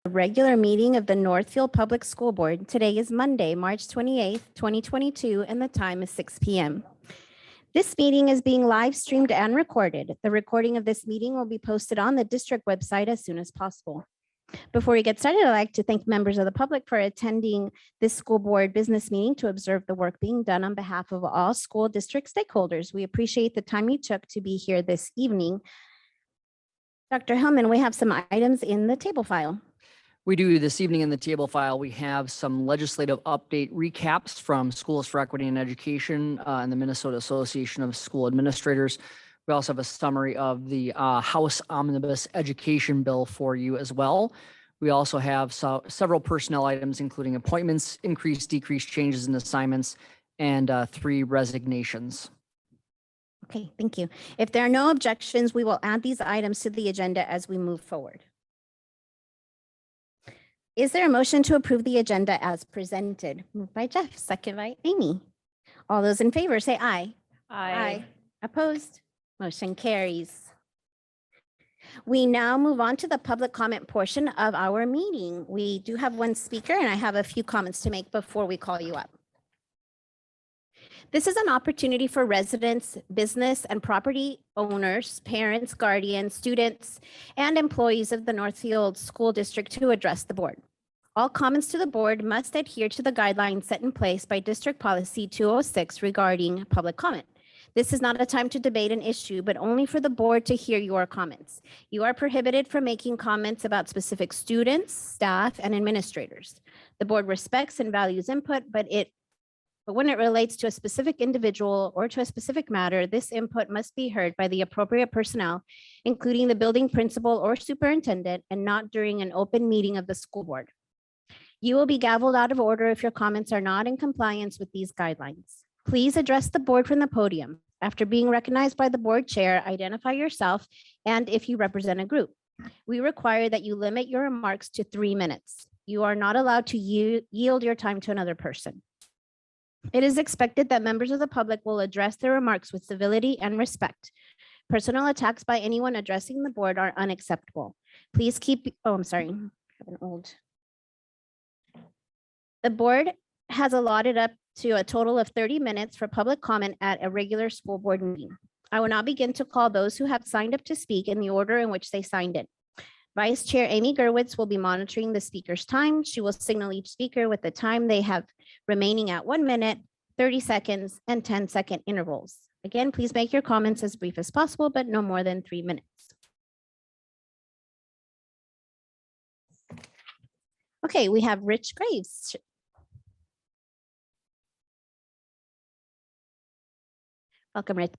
Regular meeting of the Northfield Public School Board. Today is Monday, March 28th, 2022, and the time is 6 p.m. This meeting is being live streamed and recorded. The recording of this meeting will be posted on the district website as soon as possible. Before we get started, I'd like to thank members of the public for attending this school board business meeting to observe the work being done on behalf of all school district stakeholders. We appreciate the time you took to be here this evening. Dr. Hellman, we have some items in the table file. We do. This evening in the table file, we have some legislative update recaps from Schools for Equity and Education and the Minnesota Association of School Administrators. We also have a summary of the House Omnibus Education Bill for you as well. We also have several personnel items, including appointments, increased, decreased, changes in assignments, and 3 resignations. Okay, thank you. If there are no objections, we will add these items to the agenda as we move forward. Is there a motion to approve the agenda as presented? Moved by Jeff, second by Amy. All those in favor say aye. Aye. Opposed? Motion carries. We now move on to the public comment portion of our meeting. We do have one speaker and I have a few comments to make before we call you up. This is an opportunity for residents, business and property owners, parents, guardians, students, and employees of the Northfield School District to address the board. All comments to the board must adhere to the guidelines set in place by District Policy 206 regarding public comment. This is not a time to debate an issue, but only for the board to hear your comments. You are prohibited from making comments about specific students, staff, and administrators. The board respects and values input, but when it relates to a specific individual or to a specific matter, this input must be heard by the appropriate personnel, including the building principal or superintendent, and not during an open meeting of the school board. You will be gavelled out of order if your comments are not in compliance with these guidelines. Please address the board from the podium. After being recognized by the board chair, identify yourself and if you represent a group. We require that you limit your remarks to 3 minutes. You are not allowed to yield your time to another person. It is expected that members of the public will address their remarks with civility and respect. Personal attacks by anyone addressing the board are unacceptable. Please keep, The board has allotted up to a total of 30 minutes for public comment at a regular school board meeting. I will now begin to call those who have signed up to speak in the order in which they signed in. Vice Chair Amy Gerwitz will be monitoring the speaker's time. She will signal each speaker with the time they have remaining at 1 minute, 30 seconds, and 10-second intervals. Again, please make your comments as brief as possible, but no more than 3 minutes. Okay, we have Rich Graves. Welcome, Rich.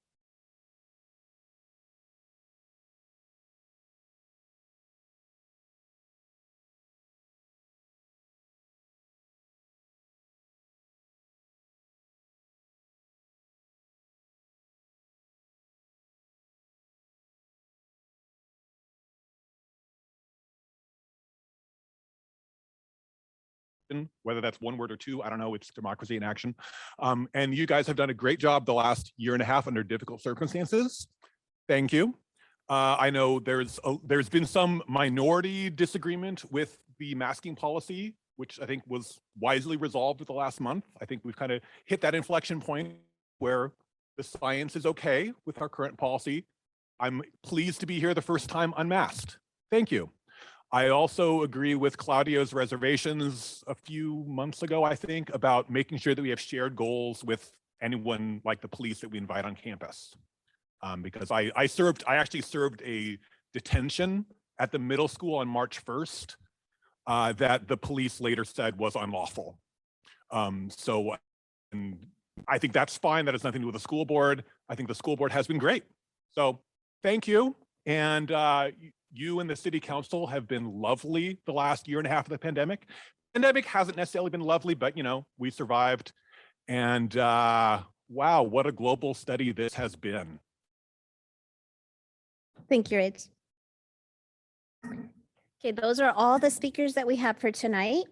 Whether that's 1 word or 2, I don't know, it's democracy in action. And you guys have done a great job the last 1.5 years under difficult circumstances. Thank you. I know there's been some minority disagreement with the masking policy, which I think was wisely resolved with the last month. I think we've kind of hit that inflection point where the science is okay with our current policy. I'm pleased to be here the first time unmasked. Thank you. I also agree with Claudio's reservations a few months ago, I think, about making sure that we have shared goals with anyone like the police that we invite on campus. Because I actually served a detention at the middle school on March 1st that the police later said was unlawful. So I think that's fine. That has nothing to do with the school board. I think the school board has been great. So thank you. And you and the city council have been lovely the last 1.5 years of the pandemic. Pandemic hasn't necessarily been lovely, but we survived. And wow, what a global study this has been. Thank you, Rich. Okay, those are all the speakers that we have for tonight.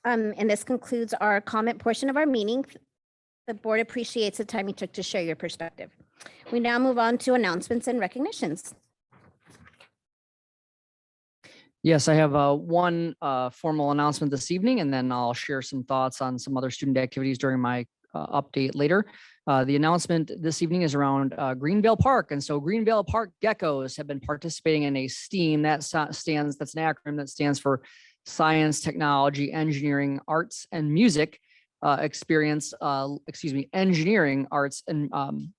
And this concludes our comment portion of our meeting. The board appreciates the time you took to share your perspective. We now move on to announcements and recognitions. Yes, I have one formal announcement this evening, and then I'll share some thoughts on some other student activities during my update later. The announcement this evening is around Greenvale Park. And so Greenvale Park Geckos have been participating in a STEAM that's an acronym that stands for Science, Technology, Engineering, Arts, and Music experience, engineering, arts, and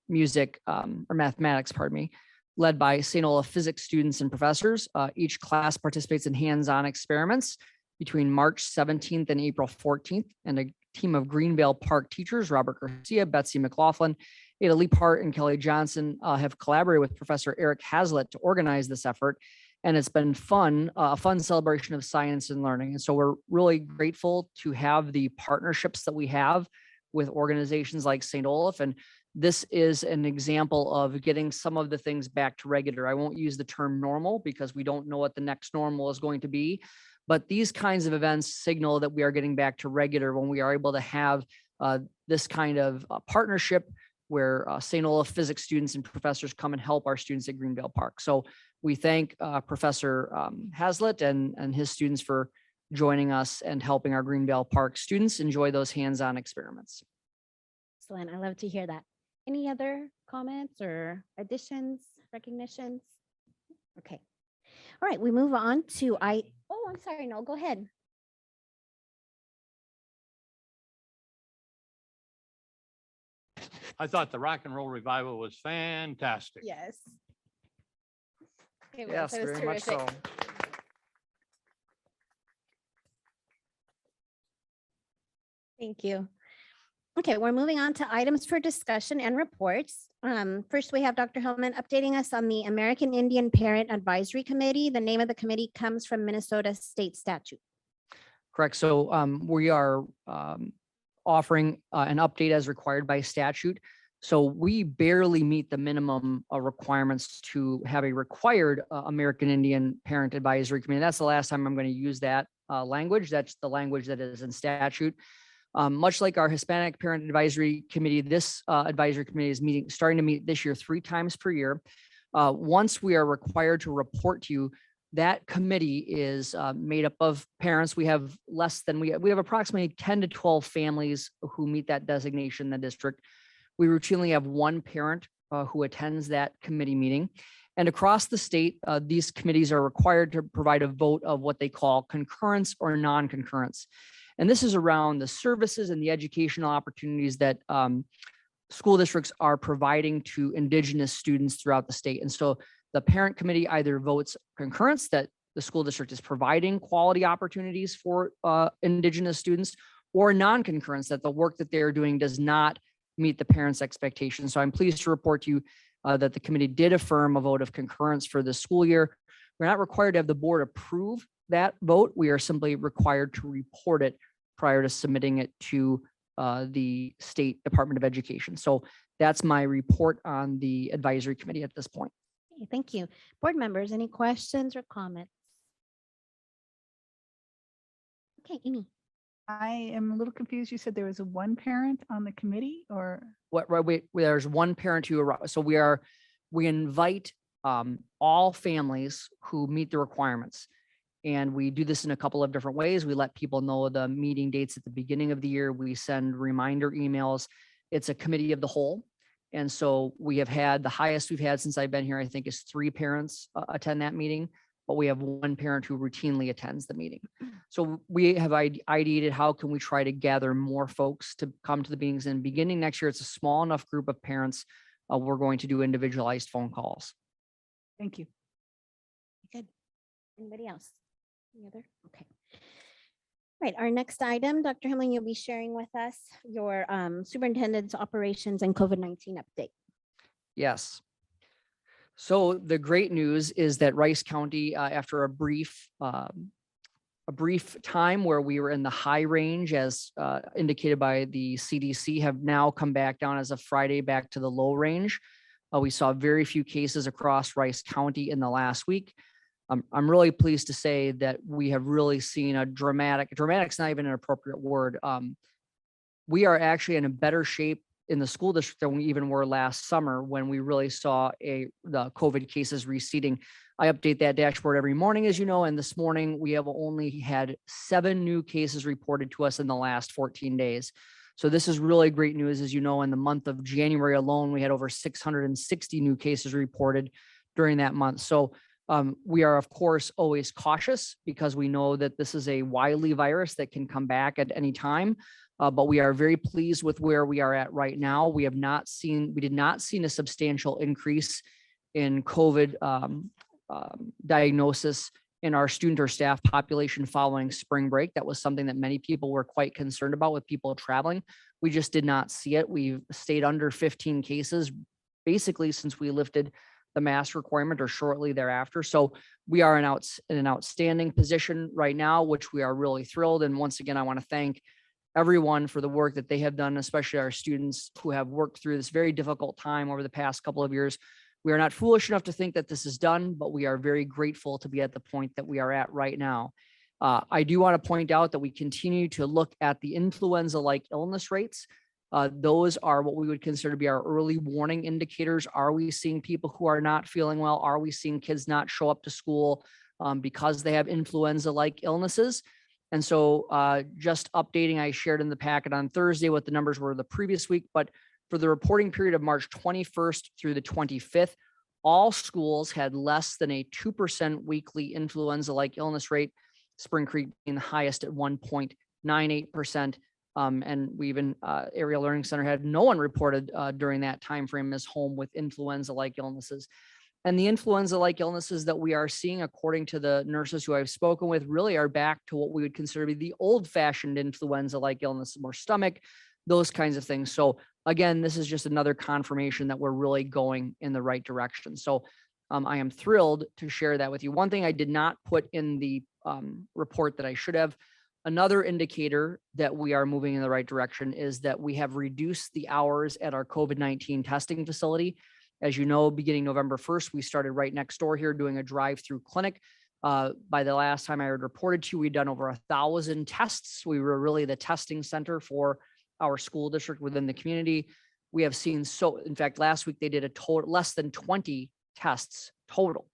music, or mathematics, pardon me, led by St. Olaf physics students and professors. Each class participates in hands-on experiments between March 17th and April 14th, and a team of Greenvale Park teachers, Robert Garcia, Betsy McLaughlin, Ada Leaphart, and Kelly Johnson, have collaborated with Professor Eric Hazlitt to organize this effort. And it's been fun, a fun celebration of science and learning. And so we're really grateful to have the partnerships that we have with organizations like St. Olaf. And this is an example of getting some of the things back to regular. I won't use the term normal because we don't know what the next normal is going to be. But these kinds of events signal that we are getting back to regular when we are able to have this kind of partnership where St. Olaf physics students and professors come and help our students at Greenvale Park. So we thank Professor Hazlitt and his students for joining us and helping our Greenvale Park students enjoy those hands-on experiments. Excellent. I love to hear that. Any other comments or additions, recognitions? Okay. All right, we move on to oh, I'm sorry, no, go ahead. I thought the rock and roll revival was fantastic. Yes. It was, Yes, it was very much terrific. so. Thank you. Okay, we're moving on to items for discussion and reports. First, we have Dr. Hillman updating us on the American Indian Parent Advisory Committee. The name of the committee comes from Minnesota state statute. Correct. So we are offering an update as required by statute. So we barely meet the minimum requirements to have a required American Indian Parent Advisory Committee. That's the last time I'm going to use that language. That's the language that is in statute. Much like our Hispanic Parent Advisory Committee, this advisory committee is starting to meet this year 3 times per year. Once we are required to report to you, that committee is made up of parents. We have we have approximately 10 to 12 families who meet that designation in the district. We routinely have one parent who attends that committee meeting. And across the state, these committees are required to provide a vote of what they call concurrence or non-concurrence. And this is around the services and the educational opportunities that school districts are providing to Indigenous students throughout the state. And so the parent committee either votes concurrence that the school district is providing quality opportunities for Indigenous students, or non-concurrence that the work that they're doing does not meet the parents' expectations. So I'm pleased to report to you that the committee did affirm a vote of concurrence for the school year. We're not required to have the board approve that vote. We are simply required to report it prior to submitting it to the State Department of Education. So that's my report on the advisory committee at this point. Okay, thank you. Board members, any questions or comments? Okay, Amy. I am a little confused. You said there was one parent on the committee, or? There's one parent who arrived. So we invite all families who meet the requirements. And we do this in a couple of different ways. We let people know the meeting dates at the beginning of the year. We send reminder emails. It's a committee of the whole. And so we have had the highest we've had since I've been here, I think, is 3 parents attend that meeting, but we have 1 parent who routinely attends the meeting. So we have ideated how can we try to gather more folks to come to the meetings, and beginning next year, it's a small enough group of parents. We're going to do individualized phone calls. Thank you. Good. Anybody else? Any other? Okay. All right, our next item, Dr. Hillman, you'll be sharing with us your superintendent's operations and COVID-19 update. Yes. So the great news is that Rice County, after a brief time where we were in the high range, as indicated by the CDC, have now come back down as of Friday back to the low range. We saw very few cases across Rice County in the last week. I'm really pleased to say that we have really seen a dramatic's not even an appropriate word. We are actually in a better shape in the school district than we even were last summer when we really saw the COVID cases receding. I update that dashboard every morning, as you know, and this morning we have only had 7 new cases reported to us in the last 14 days. So this is really great news. As you know, in the month of January alone, we had over 660 new cases reported during that month. So we are, of course, always cautious because we know that this is a wily virus that can come back at any time. But we are very pleased with where we are at right now. We did not see a substantial increase in COVID diagnosis in our student or staff population following spring break. That was something that many people were quite concerned about with people traveling. We just did not see it. We've stayed under 15 cases basically since we lifted the mask requirement or shortly thereafter. So we are in an outstanding position right now, which we are really thrilled. And once again, I want to thank everyone for the work that they have done, especially our students who have worked through this very difficult time over the past couple of years. We are not foolish enough to think that this is done, but we are very grateful to be at the point that we are at right now. I do want to point out that we continue to look at the influenza-like illness rates. Those are what we would consider to be our early warning indicators. Are we seeing people who are not feeling well? Are we seeing kids not show up to school because they have influenza-like illnesses? And so just updating, I shared in the packet on Thursday what the numbers were the previous week, but for the reporting period of March 21st through the 25th, all schools had less than a 2% weekly influenza-like illness rate, Spring Creek being the highest at 1.98%. And we even, Area Learning Center had no one reported during that time frame as home with influenza-like illnesses. And the influenza-like illnesses that we are seeing, according to the nurses who I've spoken with, really are back to what we would consider to be the old-fashioned influenza-like illness, more stomach, those kinds of things. So again, this is just another confirmation that we're really going in the right direction. So I am thrilled to share that with you. One thing I did not put in the report that I should have, another indicator that we are moving in the right direction is that we have reduced the hours at our COVID-19 testing facility. As you know, beginning November 1st, we started right next door here doing a drive-through clinic. By the last time I had reported to you, we'd done over 1,000 tests. We were really the testing center for our school district within the community. We have seen in fact, last week they did a total less than 20 tests total.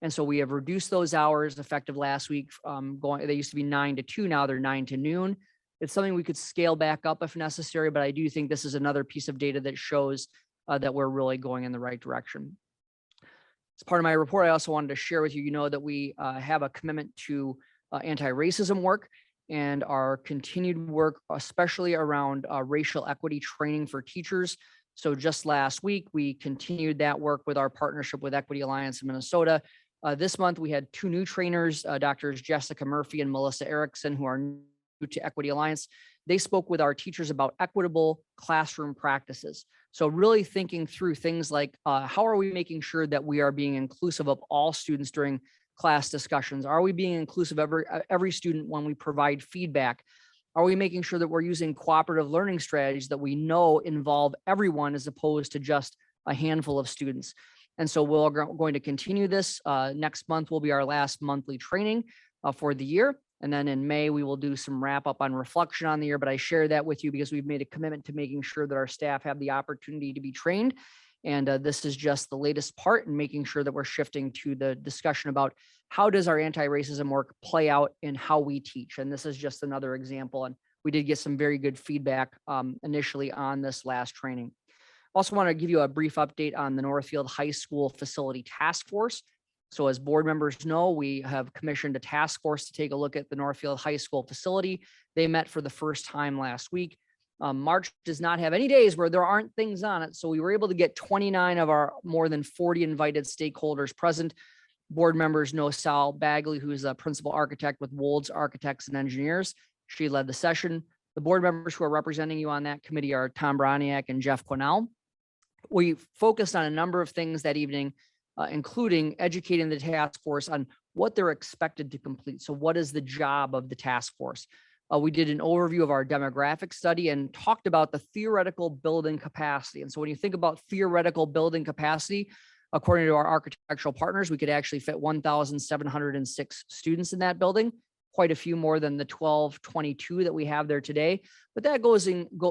And so we have reduced those hours effective last week. They used to be 9 to 2, now they're 9 to noon. It's something we could scale back up if necessary, but I do think this is another piece of data that shows that we're really going in the right direction. As part of my report, I also wanted to share with you, that we have a commitment to anti-racism work and our continued work, especially around racial equity training for teachers. So just last week, we continued that work with our partnership with Equity Alliance in Minnesota. This month, we had 2 new trainers, Doctors Jessica Murphy and Melissa Erickson, who are new to Equity Alliance. They spoke with our teachers about equitable classroom practices. So really thinking through things like how are we making sure that we are being inclusive of all students during class discussions? Are we being inclusive of every student when we provide feedback? Are we making sure that we're using cooperative learning strategies that we know involve everyone as opposed to just a handful of students? And so we're going to continue this. Next month will be our last monthly training for the year. And then in May, we will do some wrap up on reflection on the year, but I share that with you because we've made a commitment to making sure that our staff have the opportunity to be trained. And this is just the latest part in making sure that we're shifting to the discussion about how does our anti-racism work play out in how we teach. And this is just another example. And we did get some very good feedback initially on this last training. Also want to give you a brief update on the Northfield High School Facility Task Force. So as board members know, we have commissioned a task force to take a look at the Northfield High School facility. They met for the first time last week. March does not have any days where there aren't things on it. So we were able to get 29 of our more than 40 invited stakeholders present. Board members know Sal Bagley, who is a principal architect with Wold's Architects and Engineers. She led the session. The board members who are representing you on that committee are Tom Broniak and Jeff Quinnell. We focused on a number of things that evening, including educating the task force on what they're expected to complete. So what is the job of the task force? We did an overview of our demographic study and talked about the theoretical building capacity. And so when you think about theoretical building capacity, according to our architectural partners, we could actually fit 1,706 students in that building. quite a few more than the 1222 that we have there today. But that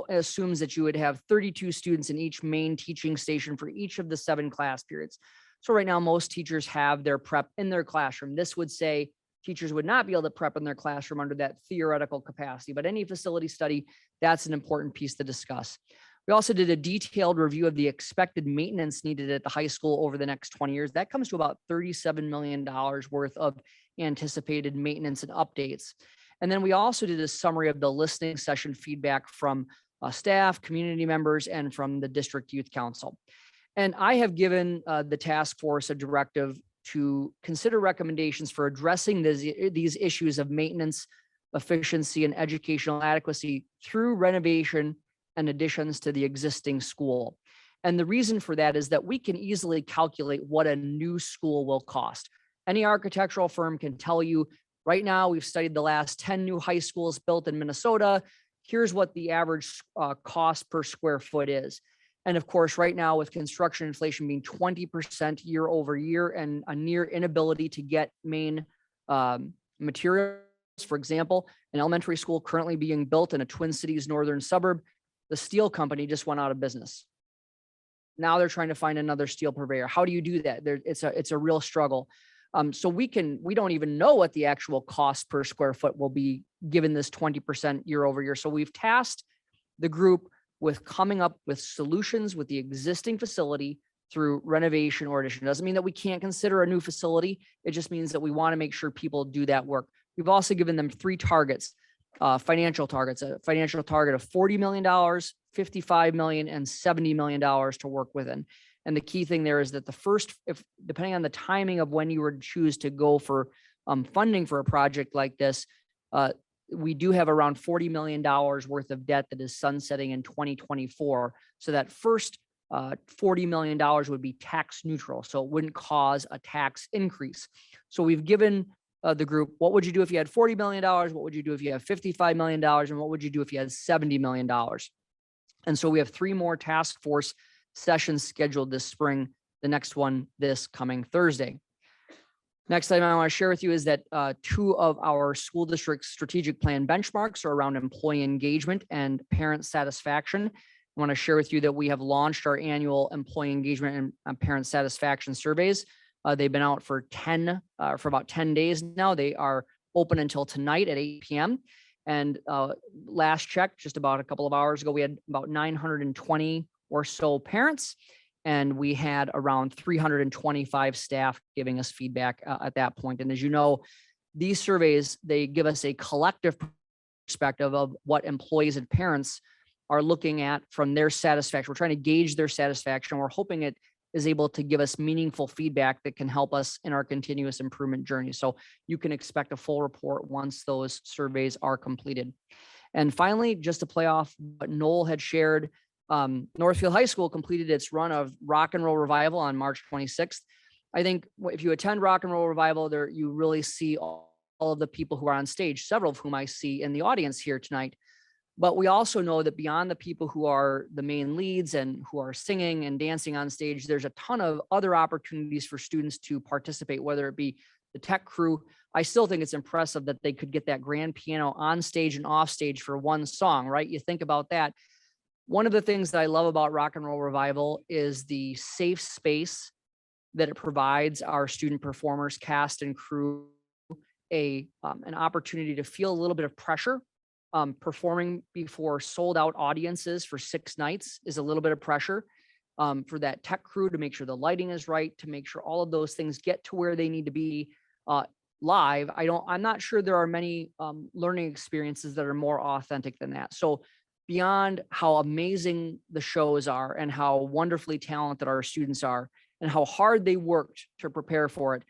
assumes that you would have 32 students in each main teaching station for each of the 7 class periods. So right now, most teachers have their prep in their classroom. This would say teachers would not be able to prep in their classroom under that theoretical capacity, but any facility study, that's an important piece to discuss. We also did a detailed review of the expected maintenance needed at the high school over the next 20 years. That comes to about $37 million worth of anticipated maintenance and updates. And then we also did a summary of the listening session feedback from staff, community members, and from the district youth council. And I have given the task force a directive to consider recommendations for addressing these issues of maintenance, efficiency, and educational adequacy through renovation and additions to the existing school. And the reason for that is that we can easily calculate what a new school will cost. Any architectural firm can tell you right now, we've studied the last 10 new high schools built in Minnesota. Here's what the average cost per square foot is. And of course, right now with construction inflation being 20% year over year and a near inability to get main materials, for example, an elementary school currently being built in a Twin Cities northern suburb, the steel company just went out of business. Now they're trying to find another steel purveyor. How do you do that? It's a real struggle. So we don't even know what the actual cost per square foot will be given this 20% year over year. So we've tasked the group with coming up with solutions with the existing facility through renovation or addition. Doesn't mean that we can't consider a new facility. It just means that we want to make sure people do that work. We've also given them 3 targets, financial targets, a financial target of $40 million, $55 million, and $70 million to work within. And the key thing there is that depending on the timing of when you would choose to go for funding for a project like this, we do have around $40 million worth of debt that is sunsetting in 2024. So that first $40 million would be tax neutral. So it wouldn't cause a tax increase. So we've given the group, what would you do if you had $40 million? What would you do if you have $55 million? And what would you do if you had $70 million? And so we have 3 more task force sessions scheduled this spring, the next one this coming Thursday. Next item I want to share with you is that 2 of our school district strategic plan benchmarks are around employee engagement and parent satisfaction. I want to share with you that we have launched our annual employee engagement and parent satisfaction surveys. They've been out for about 10 days now. They are open until tonight at 8 p.m. And last check, just about a couple of hours ago, we had about 920 or so parents, and we had around 325 staff giving us feedback at that point. And as you know, these surveys, they give us a collective perspective of what employees and parents are looking at from their satisfaction. We're trying to gauge their satisfaction. We're hoping it is able to give us meaningful feedback that can help us in our continuous improvement journey. So you can expect a full report once those surveys are completed. And finally, just to play off what Noel had shared, Northfield High School completed its run of Rock and Roll Revival on March 26th. I think if you attend Rock and Roll Revival, there you really see all of the people who are on stage, several of whom I see in the audience here tonight. But we also know that beyond the people who are the main leads and who are singing and dancing on stage, there's a ton of other opportunities for students to participate, whether it be the tech crew. I still think it's impressive that they could get that grand piano on stage and off stage for one song, right? You think about that. One of the things that I love about Rock and Roll Revival is the safe space that it provides our student performers, cast and crew, an opportunity to feel a little bit of pressure. Performing before sold out audiences for 6 nights is a little bit of pressure for that tech crew to make sure the lighting is right, to make sure all of those things get to where they need to be live. I'm not sure there are many learning experiences that are more authentic than that. So beyond how amazing the shows are and how wonderfully talented our students are and how hard they worked to prepare for it,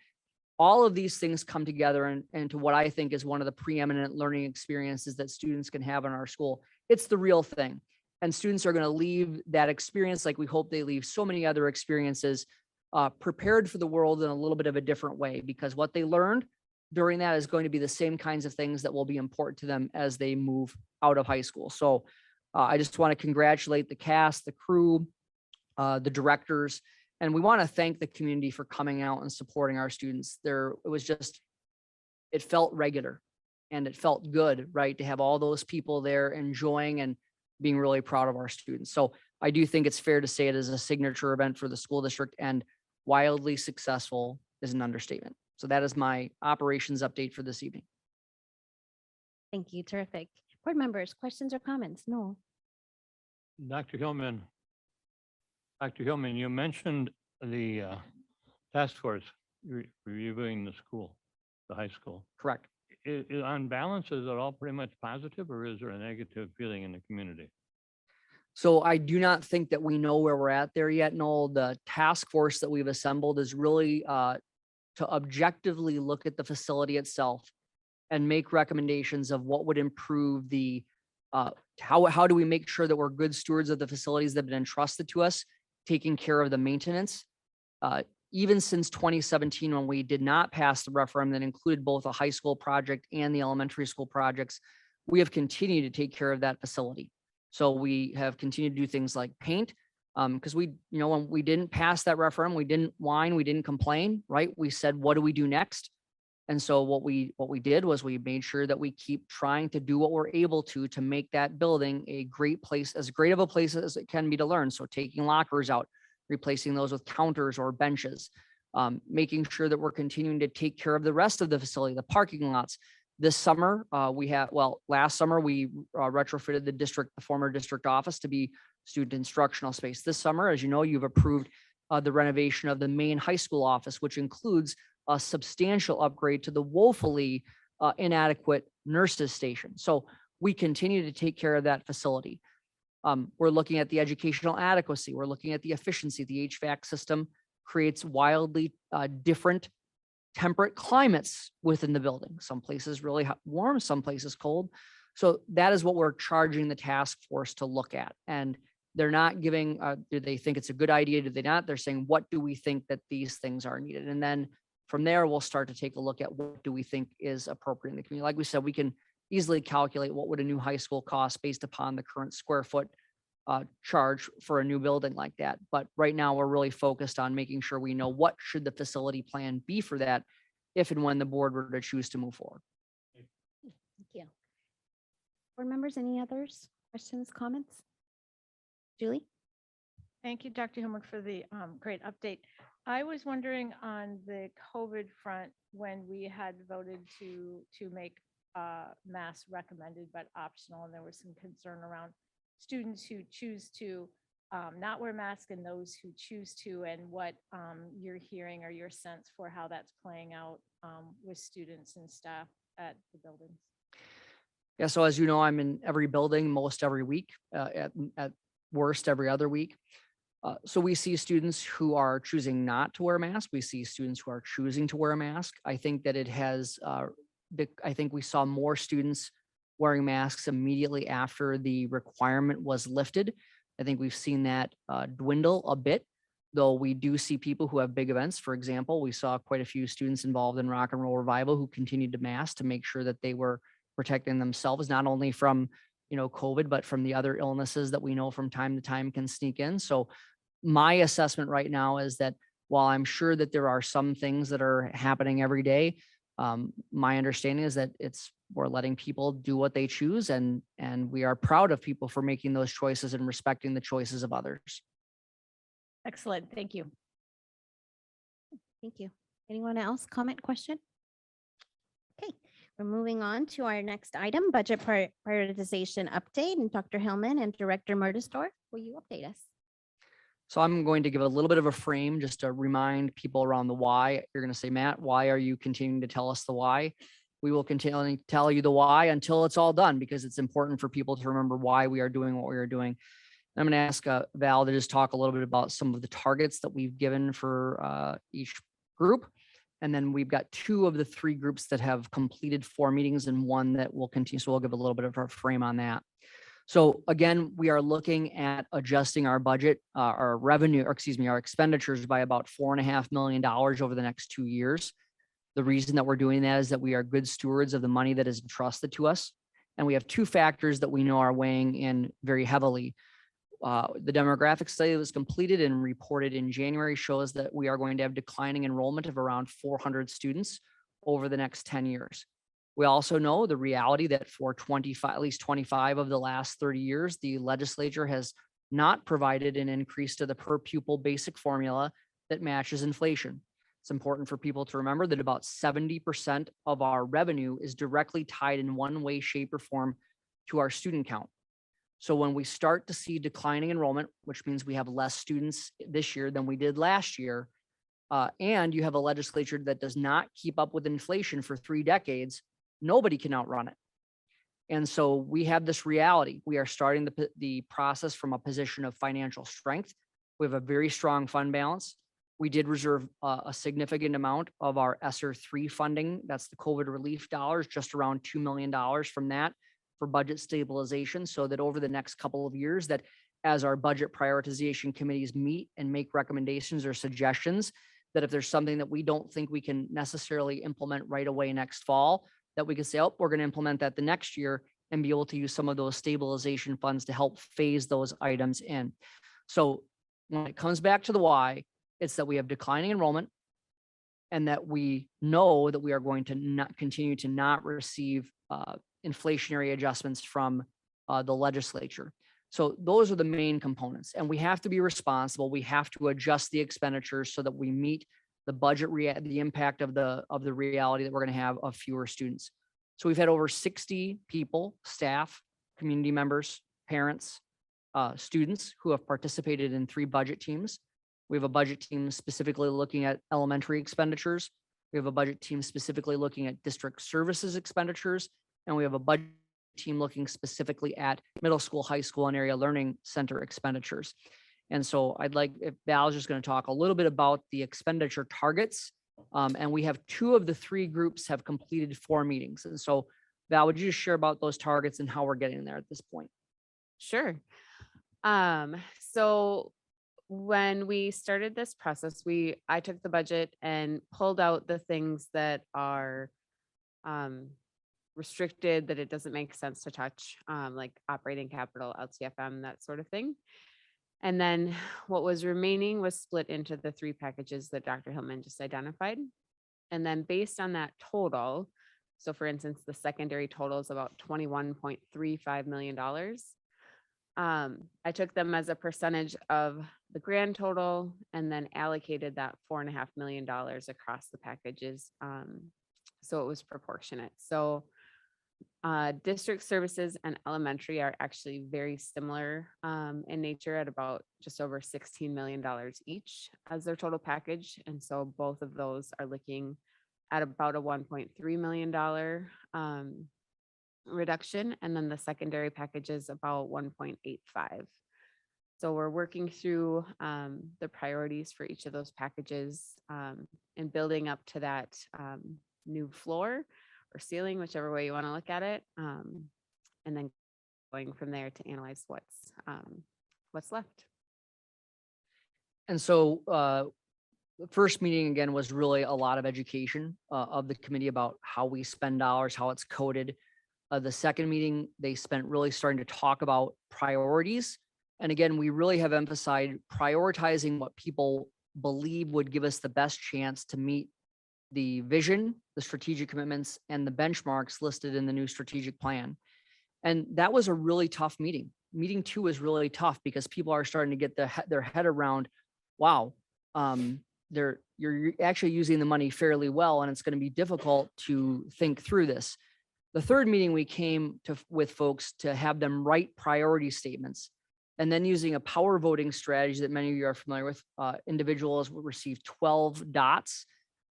all of these things come together into what I think is one of the preeminent learning experiences that students can have in our school. It's the real thing. And students are going to leave that experience like we hope they leave so many other experiences, prepared for the world in a little bit of a different way, because what they learned during that is going to be the same kinds of things that will be important to them as they move out of high school. So I just want to congratulate the cast, the crew, the directors, and we want to thank the community for coming out and supporting our students. It felt regular. And it felt good, right, to have all those people there enjoying and being really proud of our students. So I do think it's fair to say it is a signature event for the school district, and wildly successful is an understatement. So that is my operations update for this evening. Thank you. Terrific. Board members, questions or comments? No. Dr. Hillman. Dr. Hillman, you mentioned the task force reviewing the school, the high school. Correct. On balance, is it all pretty much positive, or is there a negative feeling in the community? So I do not think that we know where we're at there yet, Noel. The task force that we've assembled is really to objectively look at the facility itself and make recommendations of what would improve the, how do we make sure that we're good stewards of the facilities that have been entrusted to us, taking care of the maintenance. Even since 2017, when we did not pass the referendum that included both a high school project and the elementary school projects, we have continued to take care of that facility. So we have continued to do things like paint, because we, when we didn't pass that referendum, we didn't whine, we didn't complain, right? We said, what do we do next? And so what we did was we made sure that we keep trying to do what we're able to make that building a great place, as great of a place as it can be to learn. So taking lockers out, replacing those with counters or benches, making sure that we're continuing to take care of the rest of the facility, the parking lots. This summer, last summer, we retrofitted the former district office to be student instructional space. This summer, as you know, you've approved the renovation of the main high school office, which includes a substantial upgrade to the woefully inadequate nurses station. So we continue to take care of that facility. We're looking at the educational adequacy. We're looking at the efficiency. The HVAC system creates wildly different temperate climates within the building. Some places really warm, some places cold. So that is what we're charging the task force to look at. And they're not giving, do they think it's a good idea? Do they not? They're saying, what do we think that these things are needed? And then from there, we'll start to take a look at what do we think is appropriate in the community. Like we said, we can easily calculate what would a new high school cost based upon the current square foot charge for a new building like that. But right now we're really focused on making sure we know what should the facility plan be for that if and when the board were to choose to move forward. Thank you. Board members, any others? Questions, comments? Julie? Thank you, Dr. Hillman, for the great update. I was wondering on the COVID front, when we had voted to make masks recommended but optional, and there was some concern around students who choose to not wear masks and those who choose to, and what you're hearing or your sense for how that's playing out with students and staff at the buildings. Yeah, so as you know, I'm in every building most every week, at worst every other week. So we see students who are choosing not to wear a mask. We see students who are choosing to wear a mask. I think that it has, I think we saw more students wearing masks immediately after the requirement was lifted. I think we've seen that dwindle a bit, though we do see people who have big events. For example, we saw quite a few students involved in Rock and Roll Revival who continued to mask to make sure that they were protecting themselves, not only from, COVID, but from the other illnesses that we know from time to time can sneak in. So my assessment right now is that while I'm sure that there are some things that are happening every day, my understanding is that we're letting people do what they choose, and we are proud of people for making those choices and respecting the choices of others. Excellent. Thank you. Thank you. Anyone else? Comment, question? Okay, we're moving on to our next item, budget prioritization update. And Dr. Hillman and Director Murdesdorf, will you update us? So I'm going to give a little bit of a frame just to remind people around the why. You're going to say, Matt, why are you continuing to tell us the why? We will continue to tell you the why until it's all done, because it's important for people to remember why we are doing what we are doing. I'm going to ask Val to just talk a little bit about some of the targets that we've given for each group. And then we've got 2 of the 3 groups that have completed 4 meetings and 1 that will continue. So we'll give a little bit of a frame on that. So again, we are looking at adjusting our budget, our revenue, or excuse me, our expenditures by about $4.5 million over the next 2 years. The reason that we're doing that is that we are good stewards of the money that is entrusted to us. And we have 2 factors that we know are weighing in very heavily. The demographic study that was completed and reported in January shows that we are going to have declining enrollment of around 400 students over the next 10 years. We also know the reality that for 25, at least 25 of the last 30 years, the legislature has not provided an increase to the per pupil basic formula that matches inflation. It's important for people to remember that about 70% of our revenue is directly tied in one way, shape, or form to our student count. So when we start to see declining enrollment, which means we have less students this year than we did last year, and you have a legislature that does not keep up with inflation for 3 decades, nobody can outrun it. And so we have this reality. We are starting the process from a position of financial strength. We have a very strong fund balance. We did reserve a significant amount of our ESSER 3 funding. That's the COVID relief dollars, just around $2 million from that for budget stabilization, so that over the next couple of years, that as our budget prioritization committees meet and make recommendations or suggestions, that if there's something that we don't think we can necessarily implement right away next fall, that we can say, oh, we're going to implement that the next year and be able to use some of those stabilization funds to help phase those items in. So when it comes back to the why, it's that we have declining enrollment and that we know that we are going to not continue to not receive inflationary adjustments from the legislature. So those are the main components, and we have to be responsible. We have to adjust the expenditures so that we meet the budget, the impact of the reality that we're going to have of fewer students. So we've had over 60 people, staff, community members, parents, students who have participated in 3 budget teams. We have a budget team specifically looking at elementary expenditures. We have a budget team specifically looking at district services expenditures. And we have a budget team looking specifically at middle school, high school, and area learning center expenditures. And so I'd like, if Val's just going to talk a little bit about the expenditure targets. And we have 2 of the 3 groups have completed 4 meetings. And so Val, would you just share about those targets and how we're getting there at this point? Sure. So when we started this process, I took the budget and pulled out the things that are restricted, that it doesn't make sense to touch, like operating capital, LTFM, that sort of thing. And then what was remaining was split into the 3 packages that Dr. Hillman just identified. And then based on that total, so for instance, the secondary total is about $21.35 million. I took them as a percentage of the grand total and then allocated that $4.5 million across the packages. So it was proportionate. So district services and elementary are actually very similar in nature at about just over $16 million each as their total package. And so both of those are looking at about a $1.3 million reduction. And then the secondary package is about 1.85. So we're working through the priorities for each of those packages and building up to that new floor or ceiling, whichever way you want to look at it. And then going from there to analyze what's left. And so the first meeting again was really a lot of education of the committee about how we spend dollars, how it's coded. The second meeting, they spent really starting to talk about priorities. And again, we really have emphasized prioritizing what people believe would give us the best chance to meet the vision, the strategic commitments, and the benchmarks listed in the new strategic plan. And that was a really tough meeting. Meeting 2 is really tough because people are starting to get their head around, wow, you're actually using the money fairly well, and it's going to be difficult to think through this. The third meeting, we came with folks to have them write priority statements, and then using a power voting strategy that many of you are familiar with, individuals will receive 12 dots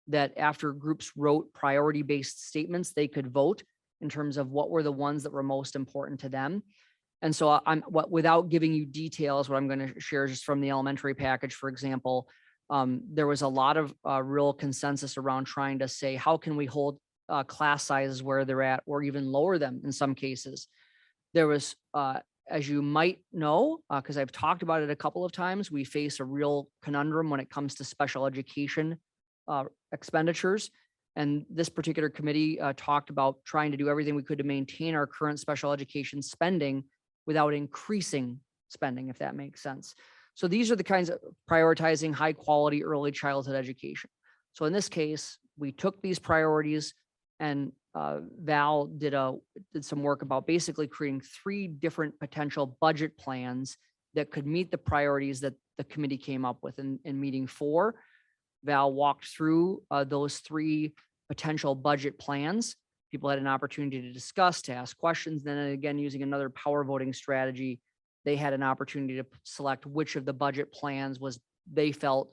that after groups wrote priority-based statements, they could vote in terms of what were the ones that were most important to them. And so without giving you details, what I'm going to share is just from the elementary package, for example, there was a lot of real consensus around trying to say, how can we hold class sizes where they're at, or even lower them in some cases. There was, as you might know, because I've talked about it a couple of times, we face a real conundrum when it comes to special education expenditures. And this particular committee talked about trying to do everything we could to maintain our current special education spending without increasing spending, if that makes sense. So these are the kinds of prioritizing high quality early childhood education. So in this case, we took these priorities And Val did some work about basically creating 3 different potential budget plans that could meet the priorities that the committee came up with in meeting 4. Val walked through those 3 potential budget plans. People had an opportunity to discuss, to ask questions. Then again, using another power voting strategy, they had an opportunity to select which of the budget plans they felt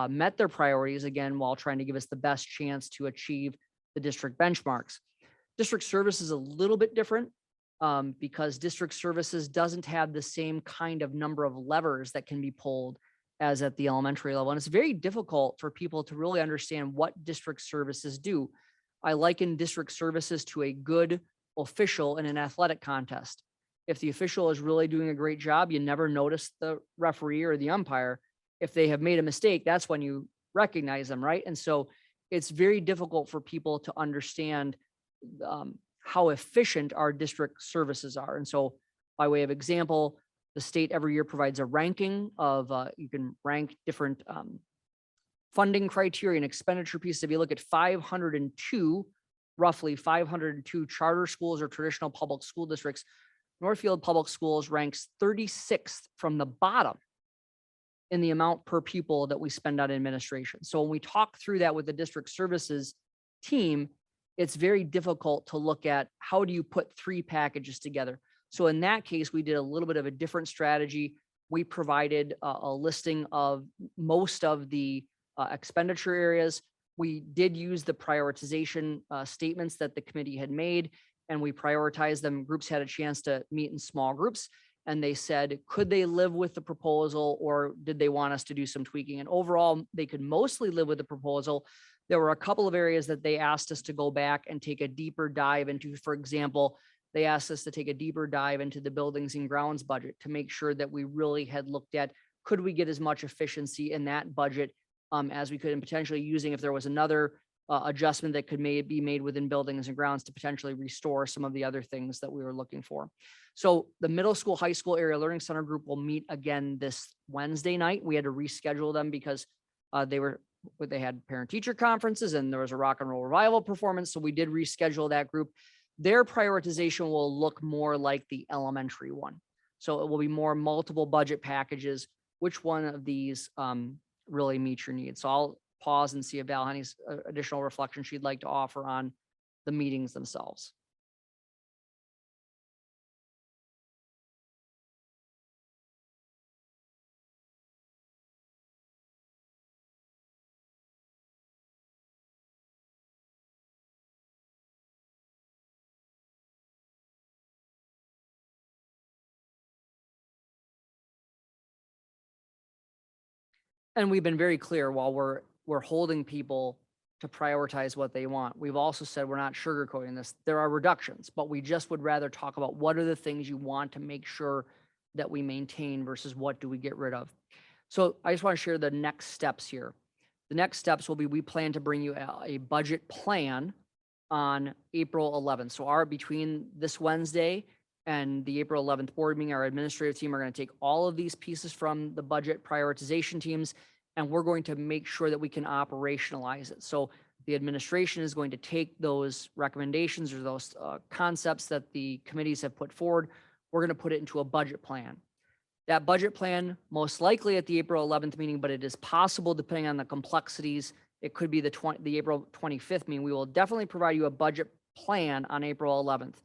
met their priorities, again, while trying to give us the best chance to achieve the district benchmarks. District service is a little bit different because district services doesn't have the same kind of number of levers that can be pulled as at the elementary level. And it's very difficult for people to really understand what district services do. I liken district services to a good official in an athletic contest. If the official is really doing a great job, you never notice the referee or the umpire. If they have made a mistake, that's when you recognize them, right? And so it's very difficult for people to understand how efficient our district services are. And so by way of example, the state every year provides a ranking of, you can rank different funding criteria and expenditure pieces. If you look at 502, roughly 502 charter schools or traditional public school districts, Northfield Public Schools ranks 36th from the bottom in the amount per pupil that we spend on administration. So when we talk through that with the district services team, it's very difficult to look at how do you put 3 packages together. So in that case, we did a little bit of a different strategy. We provided a listing of most of the expenditure areas. We did use the prioritization statements that the committee had made, and we prioritized them. Groups had a chance to meet in small groups, and they said, could they live with the proposal or did they want us to do some tweaking? And overall, they could mostly live with the proposal. There were a couple of areas that they asked us to go back and take a deeper dive into. For example, they asked us to take a deeper dive into the buildings and grounds budget to make sure that we really had looked at, could we get as much efficiency in that budget as we could, and potentially using, if there was another adjustment that could be made within buildings and grounds to potentially restore some of the other things that we were looking for. So the middle school, high school area learning center group will meet again this Wednesday night. We had to reschedule them because they had parent teacher conferences and there was a rock and roll revival performance. So we did reschedule that group. Their prioritization will look more like the elementary one. So it will be more multiple budget packages. Which one of these really meet your needs? So I'll pause and see if Val has any additional reflection she'd like to offer on the meetings themselves. And we've been very clear while we're holding people to prioritize what they want. We've also said we're not sugarcoating this. There are reductions, but we just would rather talk about what are the things you want to make sure that we maintain versus what do we get rid of. So I just want to share the next steps here. The next steps will be, we plan to bring you a budget plan on April 11th. So between this Wednesday and the April 11th board meeting, our administrative team are going to take all of these pieces from the budget prioritization teams, and we're going to make sure that we can operationalize it. So the administration is going to take those recommendations or those concepts that the committees have put forward. We're going to put it into a budget plan. That budget plan, most likely at the April 11th meeting, but it is possible depending on the complexities. It could be the April 25th meeting. We will definitely provide you a budget plan on April 11th.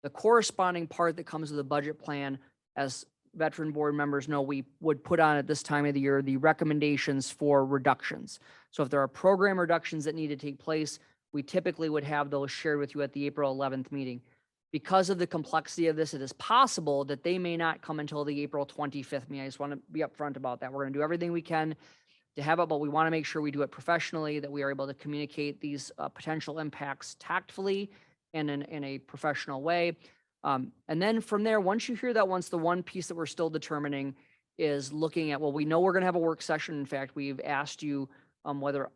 The corresponding part that comes with the budget plan, as veteran board members know, we would put on at this time of the year the recommendations for reductions. So if there are program reductions that need to take place, we typically would have those shared with you at the April 11th meeting. Because of the complexity of this, it is possible that they may not come until the April 25th meeting. I just want to be upfront about that. We're going to do everything we can to have it, but we want to make sure we do it professionally, that we are able to communicate these potential impacts tactfully and in a professional way. And then from there, once you hear that, once the one piece that we're still determining is looking at, well, we know we're going to have a work session. In fact, we've asked you whether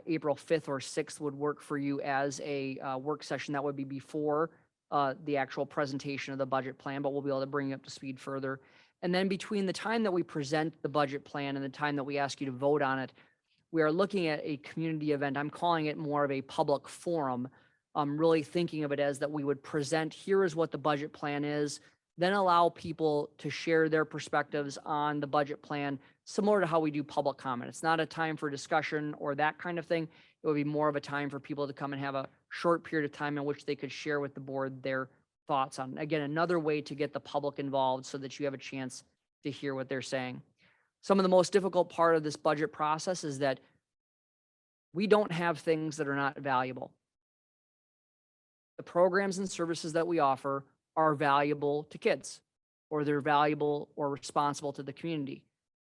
April 5th or 6th would work for you as a work session. That would be before the actual presentation of the budget plan, but we'll be able to bring you up to speed further. And then between the time that we present the budget plan and the time that we ask you to vote on it, we are looking at a community event. I'm calling it more of a public forum really thinking of it as that we would present, here is what the budget plan is, then allow people to share their perspectives on the budget plan, similar to how we do public comment. It's not a time for discussion or that kind of thing. It would be more of a time for people to come and have a short period of time in which they could share with the board their thoughts on, again, another way to get the public involved so that you have a chance to hear what they're saying. Some of the most difficult part of this budget process is that we don't have things that are not valuable. The programs and services that we offer are valuable to kids, or they're valuable or responsible to the community.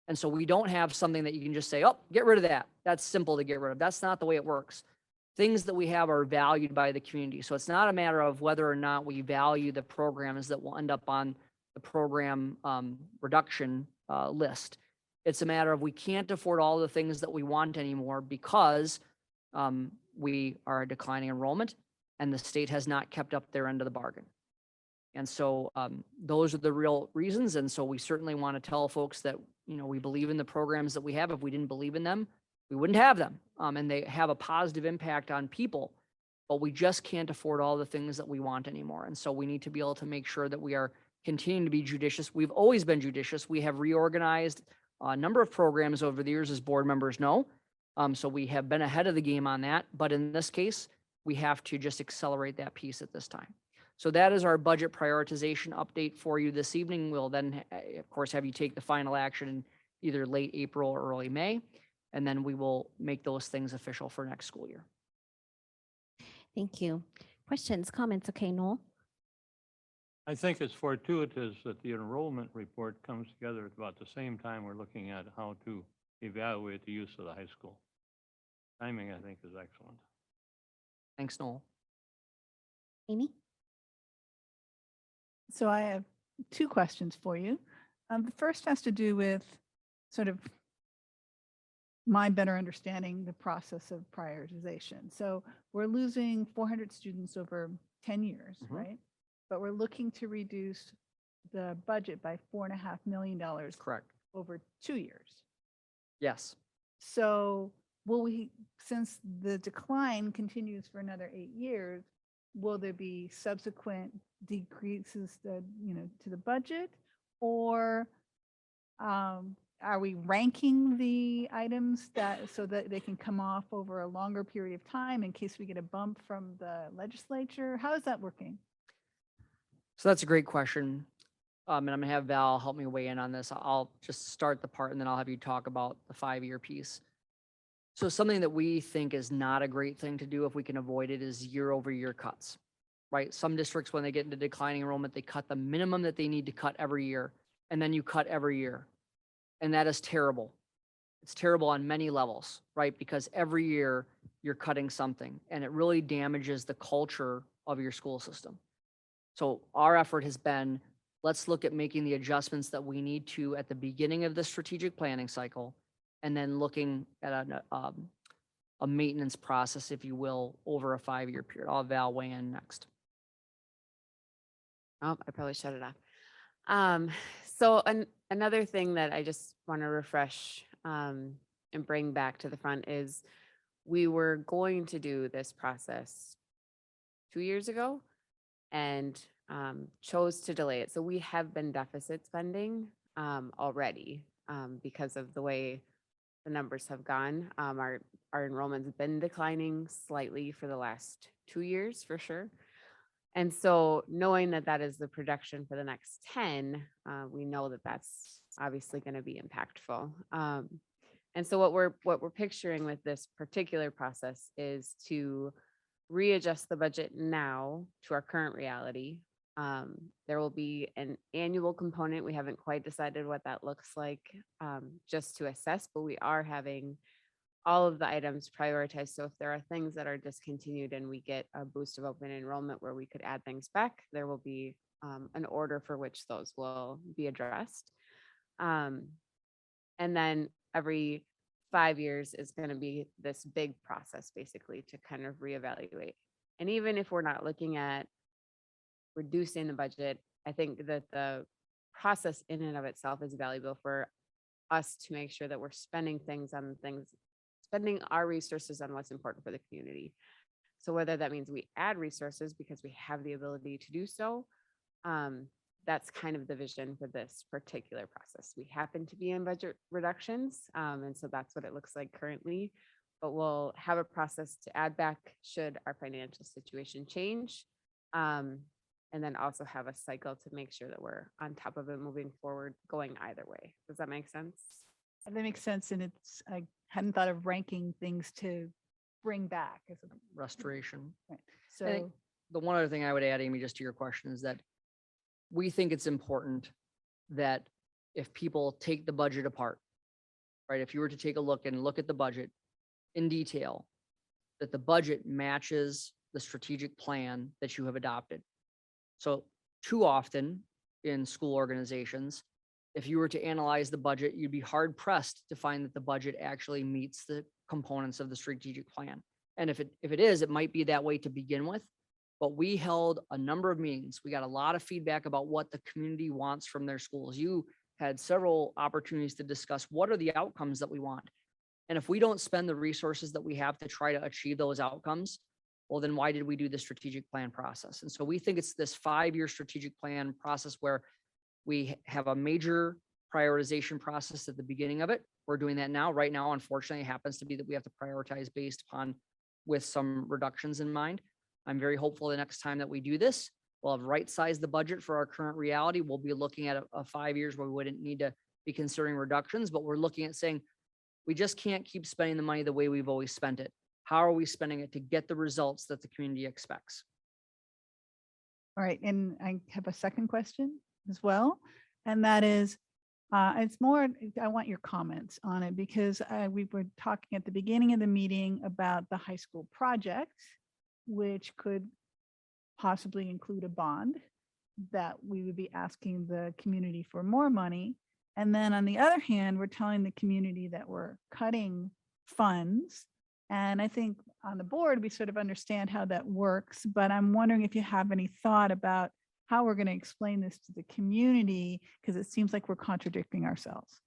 And so we don't have something that you can just say, oh, get rid of that. That's simple to get rid of. That's not the way it works. Things that we have are valued by the community. So it's not a matter of whether or not we value the programs that will end up on the program reduction list. It's a matter of we can't afford all the things that we want anymore because we are a declining enrollment and the state has not kept up their end of the bargain. And so those are the real reasons. And so we certainly want to tell folks that, you know, we believe in the programs that we have. If we didn't believe in them, we wouldn't have them. And they have a positive impact on people, but we just can't afford all the things that we want anymore. And so we need to be able to make sure that we are continuing to be judicious. We've always been judicious. We have reorganized a number of programs over the years, as board members know. So we have been ahead of the game on that. But in this case, we have to just accelerate that piece at this time. So that is our budget prioritization update for you this evening. We'll then, of course, have you take the final action in either late April or early May, and then we will make those things official for next school year. Thank you. Questions, comments? Okay, Noel? I think it's fortuitous that the enrollment report comes together at about the same time we're looking at how to evaluate the use of the high school. Timing, I think, is excellent. Thanks, Noel. Amy? So I have two questions for you. The first has to do with sort of my better understanding the process of prioritization. So we're losing 400 students over 10 years, Mhm. right? But we're looking to reduce the budget by $4.5 million Correct. over 2 years. Yes. So will we, since the decline continues for another 8 years, will there be subsequent decreases that, you know, to the budget? Or are we ranking the items that so that they can come off over a longer period of time in case we get a bump from the legislature? How is that working? So that's a great question. And I'm gonna have Val help me weigh in on this. I'll just start the part and then I'll have you talk about the 5-year piece. So something that we think is not a great thing to do if we can avoid it is year-over-year cuts, right? Some districts, when they get into declining enrollment, they cut the minimum that they need to cut every year, and then you cut every year. And that is terrible. It's terrible on many levels, right? Because every year you're cutting something and it really damages the culture of your school system. So our effort has been, let's look at making the adjustments that we need to at the beginning of the strategic planning cycle, and then looking at a maintenance process, if you will, over a 5-year period. I'll have Val weigh in next. Oh, I probably shut it off. So another thing that I just want to refresh and bring back to the front is we were going to do this process 2 years ago and chose to delay it. So we have been deficit spending already because of the way the numbers have gone. Our enrollment's been declining slightly for the last 2 years for sure. And so knowing that that is the projection for the next 10, we know that that's obviously going to be impactful. And so what we're picturing with this particular process is to readjust the budget now to our current reality. There will be an annual component. We haven't quite decided what that looks like just to assess, but we are having all of the items prioritized. So if there are things that are discontinued and we get a boost of open enrollment where we could add things back, there will be an order for which those will be addressed. And then every 5 years is going to be this big process basically to kind of reevaluate. And even if we're not looking at reducing the budget, I think that the process in and of itself is valuable for us to make sure that we're spending our resources on what's important for the community. So whether that means we add resources because we have the ability to do so, that's kind of the vision for this particular process. We happen to be in budget reductions, and so that's what it looks like currently. But we'll have a process to add back should our financial situation change. And then also have a cycle to make sure that we're on top of it moving forward, going either way. Does that make sense? That makes sense. And I hadn't thought of ranking things to bring back. Restoration. So, The one other thing I would add, Amy, just to your question is that we think it's important that if people take the budget apart, right? If you were to take a look at the budget in detail, that the budget matches the strategic plan that you have adopted. So too often in school organizations, if you were to analyze the budget, you'd be hard pressed to find that the budget actually meets the components of the strategic plan. And if it is, it might be that way to begin with. But we held a number of meetings. We got a lot of feedback about what the community wants from their schools. You had several opportunities to discuss what are the outcomes that we want. And if we don't spend the resources that we have to try to achieve those outcomes, well, then why did we do the strategic plan process? And so we think it's this 5-year strategic plan process where we have a major prioritization process at the beginning of it. We're doing that now. Right now, unfortunately, it happens to be that we have to prioritize based upon with some reductions in mind. I'm very hopeful the next time that we do this, we'll have right-sized the budget for our current reality. We'll be looking at a 5 years where we wouldn't need to be considering reductions, but we're looking at saying, we just can't keep spending the money the way we've always spent it. How are we spending it to get the results that the community expects? all right. And I have a second question as well. And that is, it's more, I want your comments on it because we were talking at the beginning of the meeting about the high school project, which could possibly include a bond that we would be asking the community for more money. And then on the other hand, we're telling the community that we're cutting funds. And I think on the board, we sort of understand how that works, but I'm wondering if you have any thought about how we're going to explain this to the community, because it seems like we're contradicting ourselves.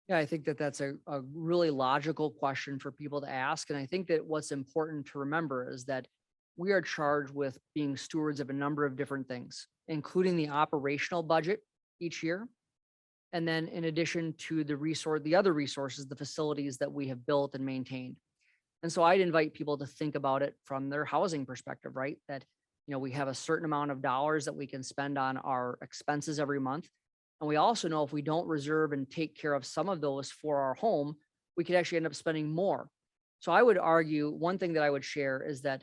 Yeah, I think that that's a really logical question for people to ask. And I think that what's important to remember is that we are charged with being stewards of a number of different things, including the operational budget each year. And then in addition to the other resources, the facilities that we have built and maintained. And so I'd invite people to think about it from their housing perspective, right? That, we have a certain amount of dollars that we can spend on our expenses every month. And we also know if we don't reserve and take care of some of those for our home, we could actually end up spending more. So I would argue one thing that I would share is that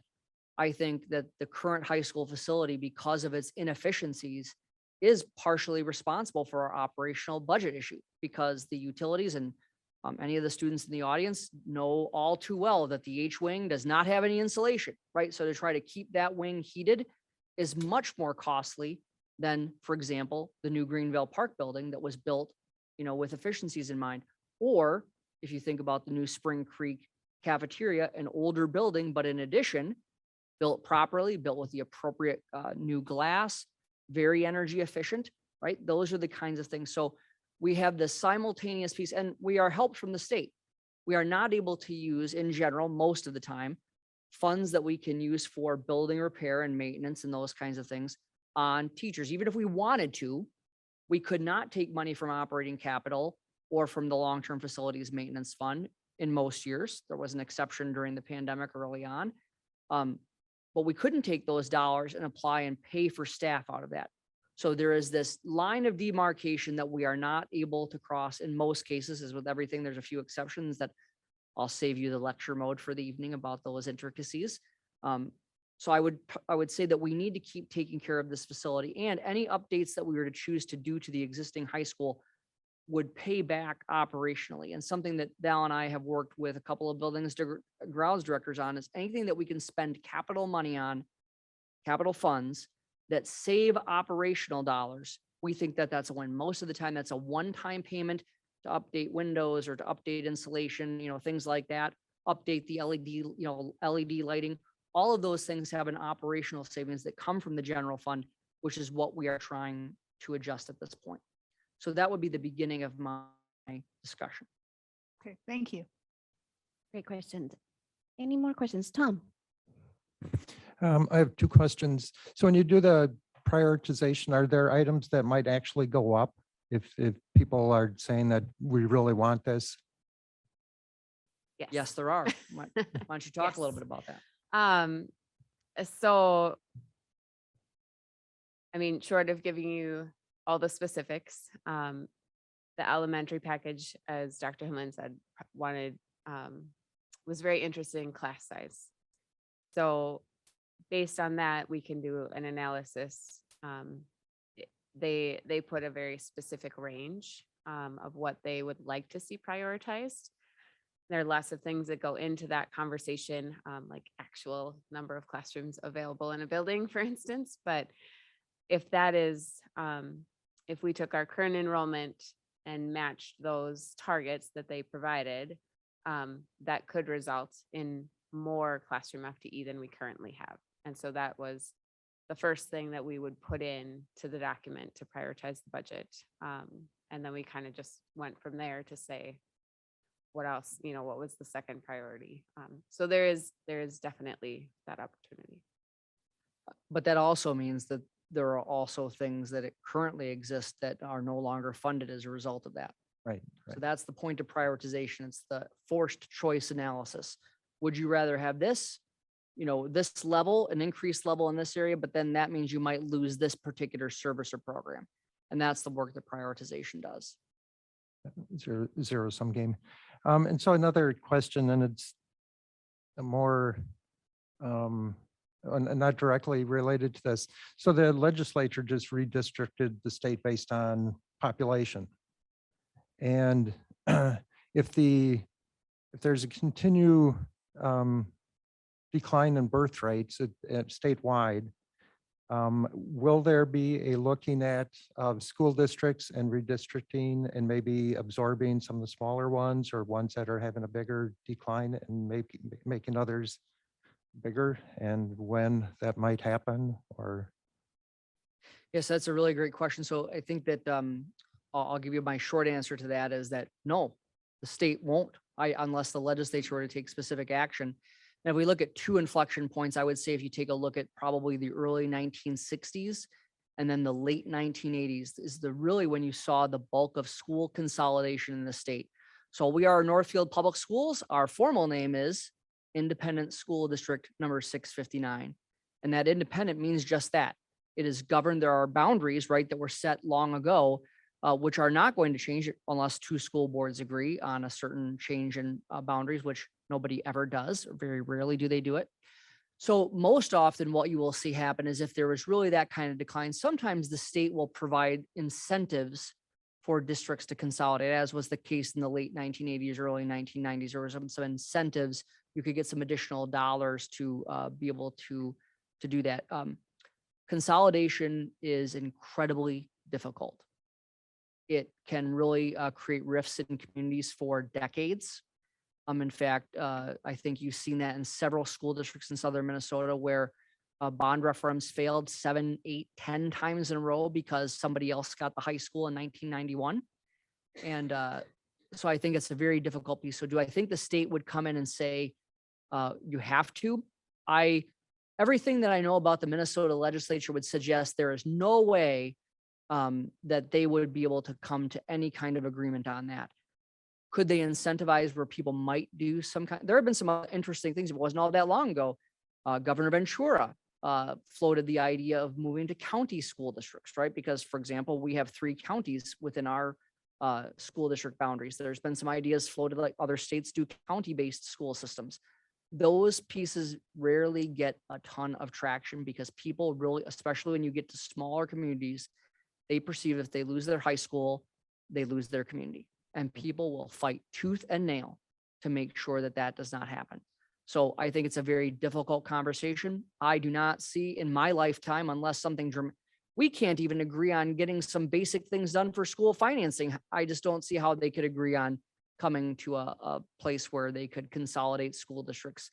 I think that the current high school facility, because of its inefficiencies, is partially responsible for our operational budget issue because the utilities and any of the students in the audience know all too well that the H wing does not have any insulation, right? So to try to keep that wing heated is much more costly than, for example, the new Greenville Park building that was built, with efficiencies in mind. Or if you think about the new Spring Creek cafeteria, an older building, but in addition, built properly, built with the appropriate new glass, very energy efficient, right? Those are the kinds of things. So we have this simultaneous piece and we are helped from the state. We are not able to use in general, most of the time, funds that we can use for building repair and maintenance and those kinds of things on teachers. Even if we wanted to, we could not take money from operating capital or from the long-term facilities maintenance fund in most years. There was an exception during the pandemic early on. But we couldn't take those dollars and apply and pay for staff out of that. So there is this line of demarcation that we are not able to cross in most cases. As with everything, there's a few exceptions that I'll save you the lecture mode for the evening about those intricacies. So I would say that we need to keep taking care of this facility, and any updates that we were to choose to do to the existing high school would pay back operationally. And something that Val and I have worked with a couple of buildings grounds directors on is anything that we can spend capital money on, capital funds that save operational dollars. We think that that's a win. Most of the time, that's a one-time payment to update windows or to update insulation, things like that, update the LED lighting. All of those things have an operational savings that come from the general fund, which is what we are trying to adjust at this point. So that would be the beginning of my discussion. Okay, thank you. Great questions. Any more questions? Tom? I have two questions. So when you do the prioritization, are there items that might actually go up if people are saying that we really want this? Yes, there are. Why don't you talk a little Yes. bit about that? So, I mean, short of giving you all the specifics, the elementary package, as Dr. Himlin said, wanted, was very interested in class size. So based on that, we can do an analysis. They put a very specific range of what they would like to see prioritized. There are lots of things that go into that conversation, like actual number of classrooms available in a building, for instance. But if that is, if we took our current enrollment and matched those targets that they provided, that could result in more classroom FTE than we currently have. And so that was the first thing that we would put in to the document to prioritize the budget. And then we kind of just went from there to say, what else, what was the second priority? So there is definitely that opportunity. But that also means that there are also things that currently exist that are no longer funded as a result of that. Right. So that's the point of prioritization. It's the forced choice analysis. Would you rather have this, this level, an increased level in this area, but then that means you might lose this particular service or program. And that's the work that prioritization does. Zero sum game. And so another question, and it's a more not directly related to this. So the legislature just redistricted the state based on population. And if there's a continue decline in birth rates at statewide, will there be a looking at school districts and redistricting and maybe absorbing some of the smaller ones or ones that are having a bigger decline and maybe making others bigger, and when that might happen? Or Yes, that's a really great question. So I think that I'll give you my short answer to that is that no, the state won't, unless the legislature were to take specific action. And if we look at two inflection points, I would say if you take a look at probably the early 1960s and then the late 1980s is really when you saw the bulk of school consolidation in the state. So we are Northfield Public Schools. Our formal name is Independent School District number 659. And that independent means just that. It is governed. There are boundaries, right, that were set long ago, which are not going to change unless two school boards agree on a certain change in boundaries, which nobody ever does, or very rarely do they do it. So most often what you will see happen is if there was really that kind of decline, sometimes the state will provide incentives for districts to consolidate, as was the case in the late 1980s, early 1990s. There were some incentives. You could get some additional dollars to be able to do that. Consolidation is incredibly difficult. It can really create rifts in communities for decades. In fact, I think you've seen that in several school districts in southern Minnesota where bond referendums failed 7, 8, 10 times in a row because somebody else got the high school in 1991. And so I think it's a very difficult piece. So do I think the state would come in and say, you have to? Everything that I know about the Minnesota legislature would suggest there is no way that they would be able to come to any kind of agreement on that. Could they incentivize where people might do some kind? There have been some interesting things. It wasn't all that long ago. Governor Ventura floated the idea of moving to county school districts, right? Because, for example, we have 3 counties within our school district boundaries. There's been some ideas floated like other states do county-based school systems. Those pieces rarely get a ton of traction because people really, especially when you get to smaller communities, they perceive if they lose their high school, they lose their community. And people will fight tooth and nail to make sure that that does not happen. So I think it's a very difficult conversation. I do not see in my lifetime, unless something we can't even agree on getting some basic things done for school financing. I just don't see how they could agree on coming to a place where they could consolidate school districts.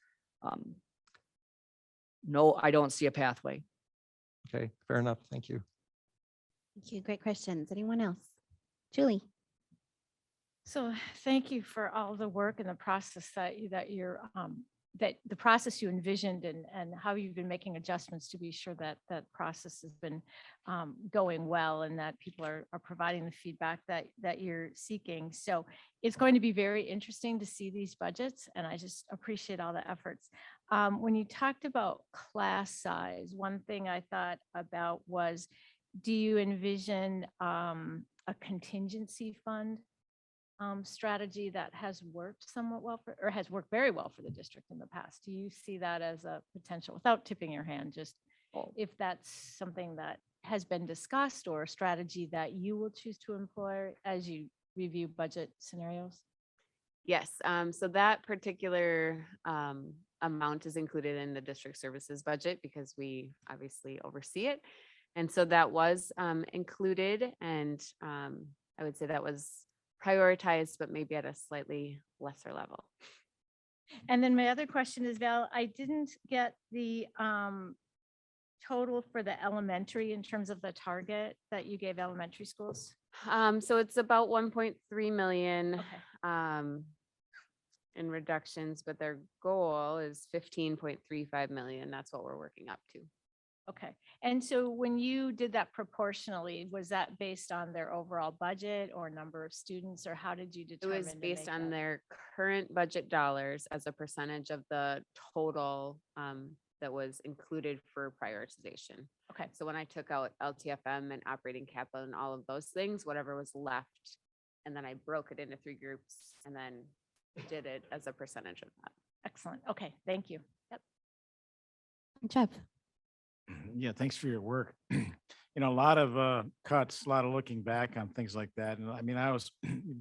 No, I don't see a pathway. okay, fair enough. Thank you. Thank you. Great questions. Anyone else? Julie? So thank you for all the work and the process that you're that the process you envisioned and how you've been making adjustments to be sure that that process has been going well and that people are providing the feedback that you're seeking. So it's going to be very interesting to see these budgets, and I just appreciate all the efforts. When you talked about class size, one thing I thought about was, do you envision a contingency fund strategy that has worked somewhat well for, or has worked very well for the district in the past? Do you see that as a potential, without tipping your hand, just if that's something that has been discussed or a strategy that you will choose to employ as you review budget scenarios? Yes, so that particular amount is included in the district services budget because we obviously oversee it. And so that was included, and I would say that was prioritized, but maybe at a slightly lesser level. And then my other question is, Val, I didn't get the total for the elementary in terms of the target that you gave elementary schools. So it's about 1.3 million Okay. in reductions, but their goal is 15.35 million. That's what we're working up to. Okay. And so when you did that proportionally, was that based on their overall budget or number of students, or how did you It determine? was to based make on that? their current budget dollars as a percentage of the total that was included for prioritization. Okay. So when I took out LTFM and operating capital and all of those things, whatever was left, and then I broke it into 3 groups and then did it as a percentage of that. Excellent. Okay. Thank you. Yep. Jeff. Yeah, thanks for your work. You know, a lot of cuts, a lot of looking back on things like that. And I mean, I was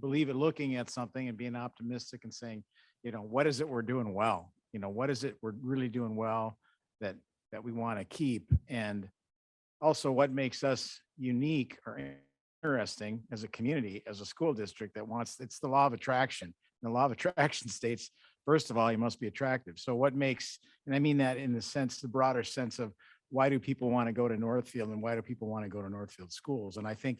believe it looking at something and being optimistic and saying, you know, what is it we're doing well? You know, what is it we're really doing well that we want to keep? And also what makes us unique or interesting as a community, as a school district that wants, it's the law of attraction. And the law of attraction states, first of all, you must be attractive. So what makes, and I mean that in the sense, the broader sense of, why do people want to go to Northfield and why do people want to go to Northfield schools? And I think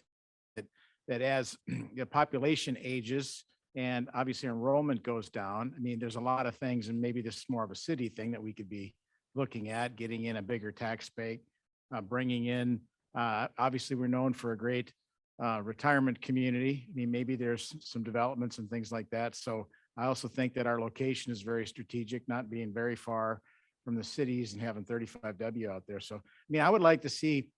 that as the population ages and obviously enrollment goes down, I mean, there's a lot of things, and maybe this is more of a city thing that we could be looking at, getting in a bigger tax base, bringing in, obviously we're known for a great retirement community. I mean, maybe there's some developments and things like that. So I also think that our location is very strategic, not being very far from the cities and having 35W out there. So, I mean, I would like to see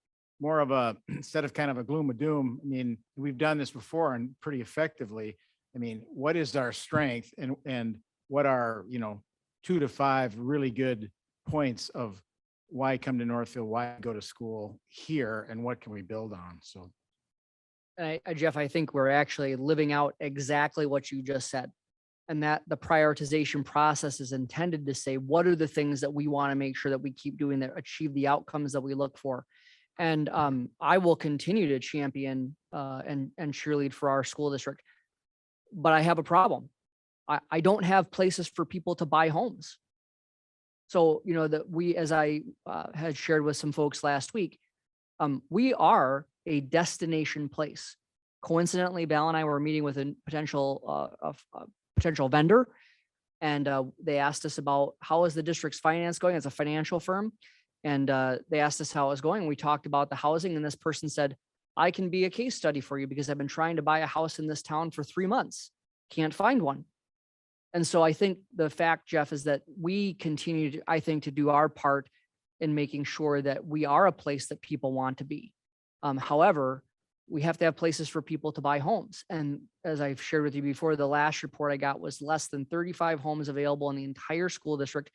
more of a, instead of kind of a gloom of doom. I mean, we've done this before and pretty effectively. I mean, what is our strength and what are, you know, 2 to 5 really good points of why come to Northfield, why go to school here, and what can we build on? So. Jeff, I think we're actually living out exactly what you just said. And that the prioritization process is intended to say, what are the things that we want to make sure that we keep doing that achieve the outcomes that we look for? And I will continue to champion and cheerlead for our school district. But I have a problem. I don't have places for people to buy homes. So, you know, that we, as I had shared with some folks last week, we are a destination place. Coincidentally, Val and I were meeting with a potential vendor, and they asked us about how is the district's finance going as a financial firm. And they asked us how it was going. We talked about the housing, and this person said, I can be a case study for you because I've been trying to buy a house in this town for 3 months. Can't find one. And so I think the fact, Jeff, is that we continue to, I think, to do our part in making sure that we are a place that people want to be. However, we have to have places for people to buy homes. And as I've shared with you before, the last report I got was less than 35 homes available in the entire school district,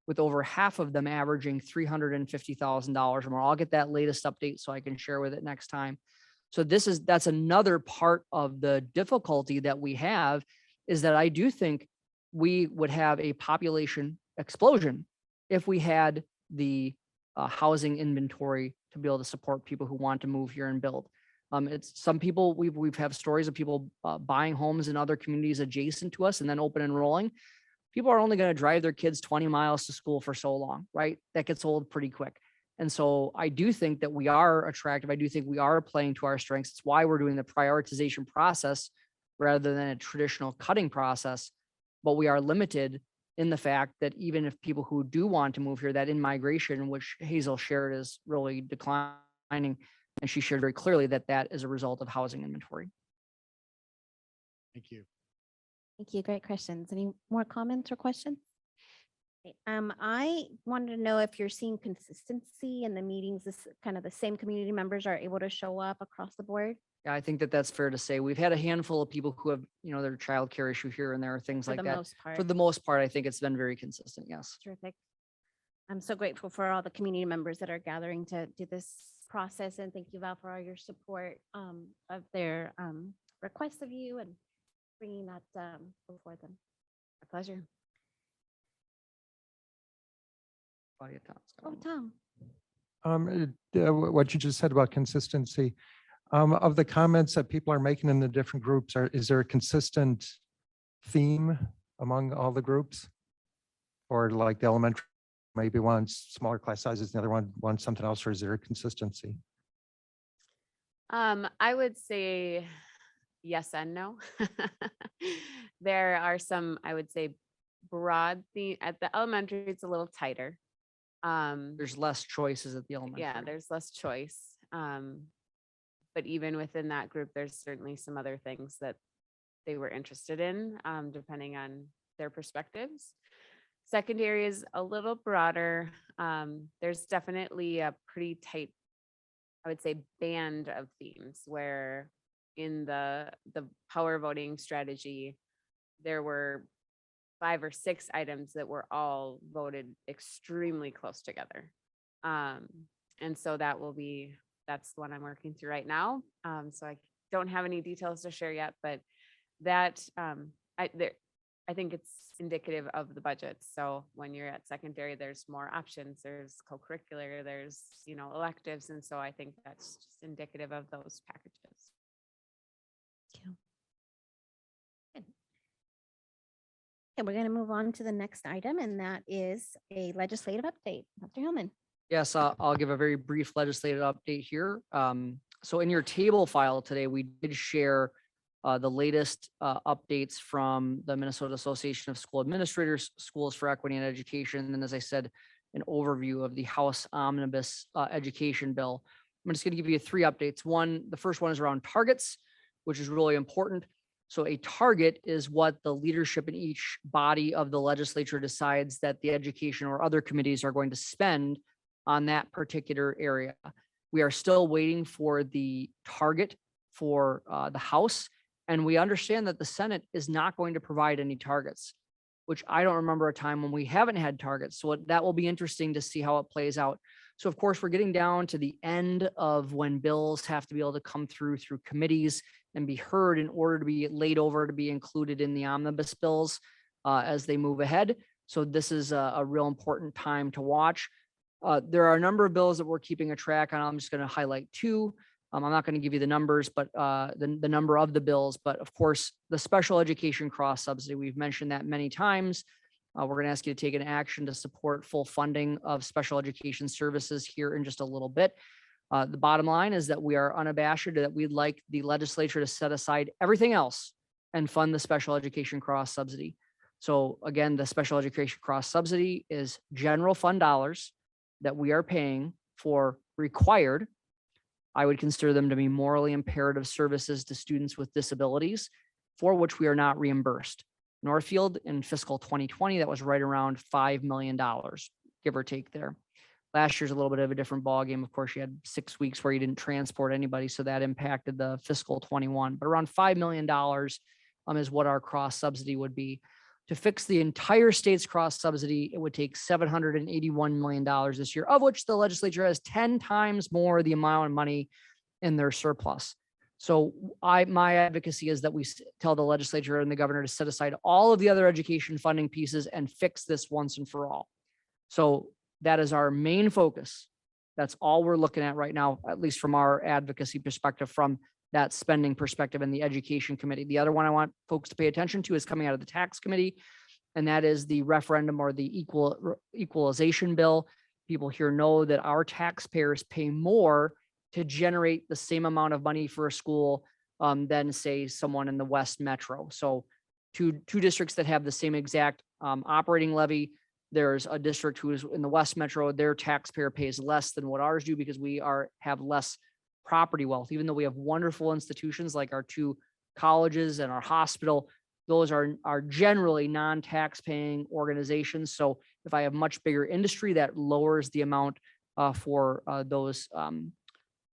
with over half of them averaging $350,000 or more. I'll get that latest update so I can share with it next time. So that's another part of the difficulty that we have, is that I do think we would have a population explosion if we had the housing inventory to be able to support people who want to move here and build. It's some people, we've have stories of people buying homes in other communities adjacent to us and then open enrolling. People are only going to drive their kids 20 miles to school for so long, right? That gets old pretty quick. And so I do think that we are attractive. I do think we are playing to our strengths. It's why we're doing the prioritization process rather than a traditional cutting process, but we are limited in the fact that even if people who do want to move here, that in migration, which Hazel shared, is really declining. And she shared very clearly that that is a result of housing inventory. Thank you. Thank you. Great questions. Any more comments or questions? Okay, I wanted to know if you're seeing consistency in the meetings, this kind of the same community members are able to show up across the board Yeah, I think that that's fair to say. We've had a handful of people who have, their childcare issue here and there, things for like the that. most part. For the most part, I think it's been very consistent. Yes. Terrific. I'm so grateful for all the community members that are gathering to do this process, and thank you, Val, for all your support of their requests of you and bringing that before them. A pleasure. Claudia Thomas. Oh, Tom. What you just said about consistency, of the comments that people are making in the different groups, is there a consistent theme among all the groups? Or like the elementary, maybe wants smaller class sizes, the other one wants something else, or is there a consistency? I would say yes and no. There are some, I would say, broad theme at the elementary, it's a little tighter. There's less choices at the elementary. Yeah, there's less choice. But even within that group, there's certainly some other things that they were interested in, depending on their perspectives. Secondary is a little broader. There's definitely a pretty tight, I would say, band of themes where in the power voting strategy, there were 5 or 6 items that were all voted extremely close together. And so that's the one I'm working through right now. So I don't have any details to share yet, but that I think it's indicative of the budget. So when you're at secondary, there's more options, there's co-curricular, there's, electives. And so I think that's just indicative of those packages. And we're going to move on to the next item, and that is a legislative update. Dr. Hillman. Yes, I'll give a very brief legislative update here. So in your table file today, we did share the latest updates from the Minnesota Association of School Administrators, Schools for Equity and Education. And as I said, an overview of the House Omnibus Education Bill. I'm just going to give you 3 updates. The first one is around targets, which is really important. So a target is what the leadership in each body of the legislature decides that the education or other committees are going to spend on that particular area. We are still waiting for the target for the House, and we understand that the Senate is not going to provide any targets, which I don't remember a time when we haven't had targets. So that will be interesting to see how it plays out. So of course, we're getting down to the end of when bills have to be able to come through committees and be heard in order to be laid over to be included in the omnibus bills as they move ahead. So this is a real important time to watch. There are a number of bills that we're keeping a track on. I'm just going to highlight 2. I'm not going to give you the numbers, but the number of the bills. But of course, the special education cross subsidy, we've mentioned that many times. We're going to ask you to take an action to support full funding of special education services here in just a little bit. The bottom line is that we are unabashed that we'd like the legislature to set aside everything else and fund the special education cross subsidy. So again, the special education cross subsidy is general fund dollars that we are paying for required, I would consider them to be morally imperative services to students with disabilities for which we are not reimbursed. Northfield in fiscal 2020, that was right around $5 million, give or take there. Last year's a little bit of a different ballgame. Of course, you had 6 weeks where you didn't transport anybody, so that impacted the fiscal 21. But around $5 million is what our cross subsidy would be. To fix the entire state's cross subsidy, it would take $781 million this year, of which the legislature has 10 times more the amount of money in their surplus. So my advocacy is that we tell the legislature and the governor to set aside all of the other education funding pieces and fix this once and for all. So that is our main focus. That's all we're looking at right now, at least from our advocacy perspective, from that spending perspective in the education committee. The other one I want folks to pay attention to is coming out of the tax committee, and that is the referendum or the equalization bill. People here know that our taxpayers pay more to generate the same amount of money for a school than say someone in the West Metro. So two districts that have the same exact operating levy. There's a district who is in the West Metro, their taxpayer pays less than what ours do because we have less property wealth, even though we have wonderful institutions like our two colleges and our hospital. Those are generally non-tax paying organizations. So if I have much bigger industry, that lowers the amount for those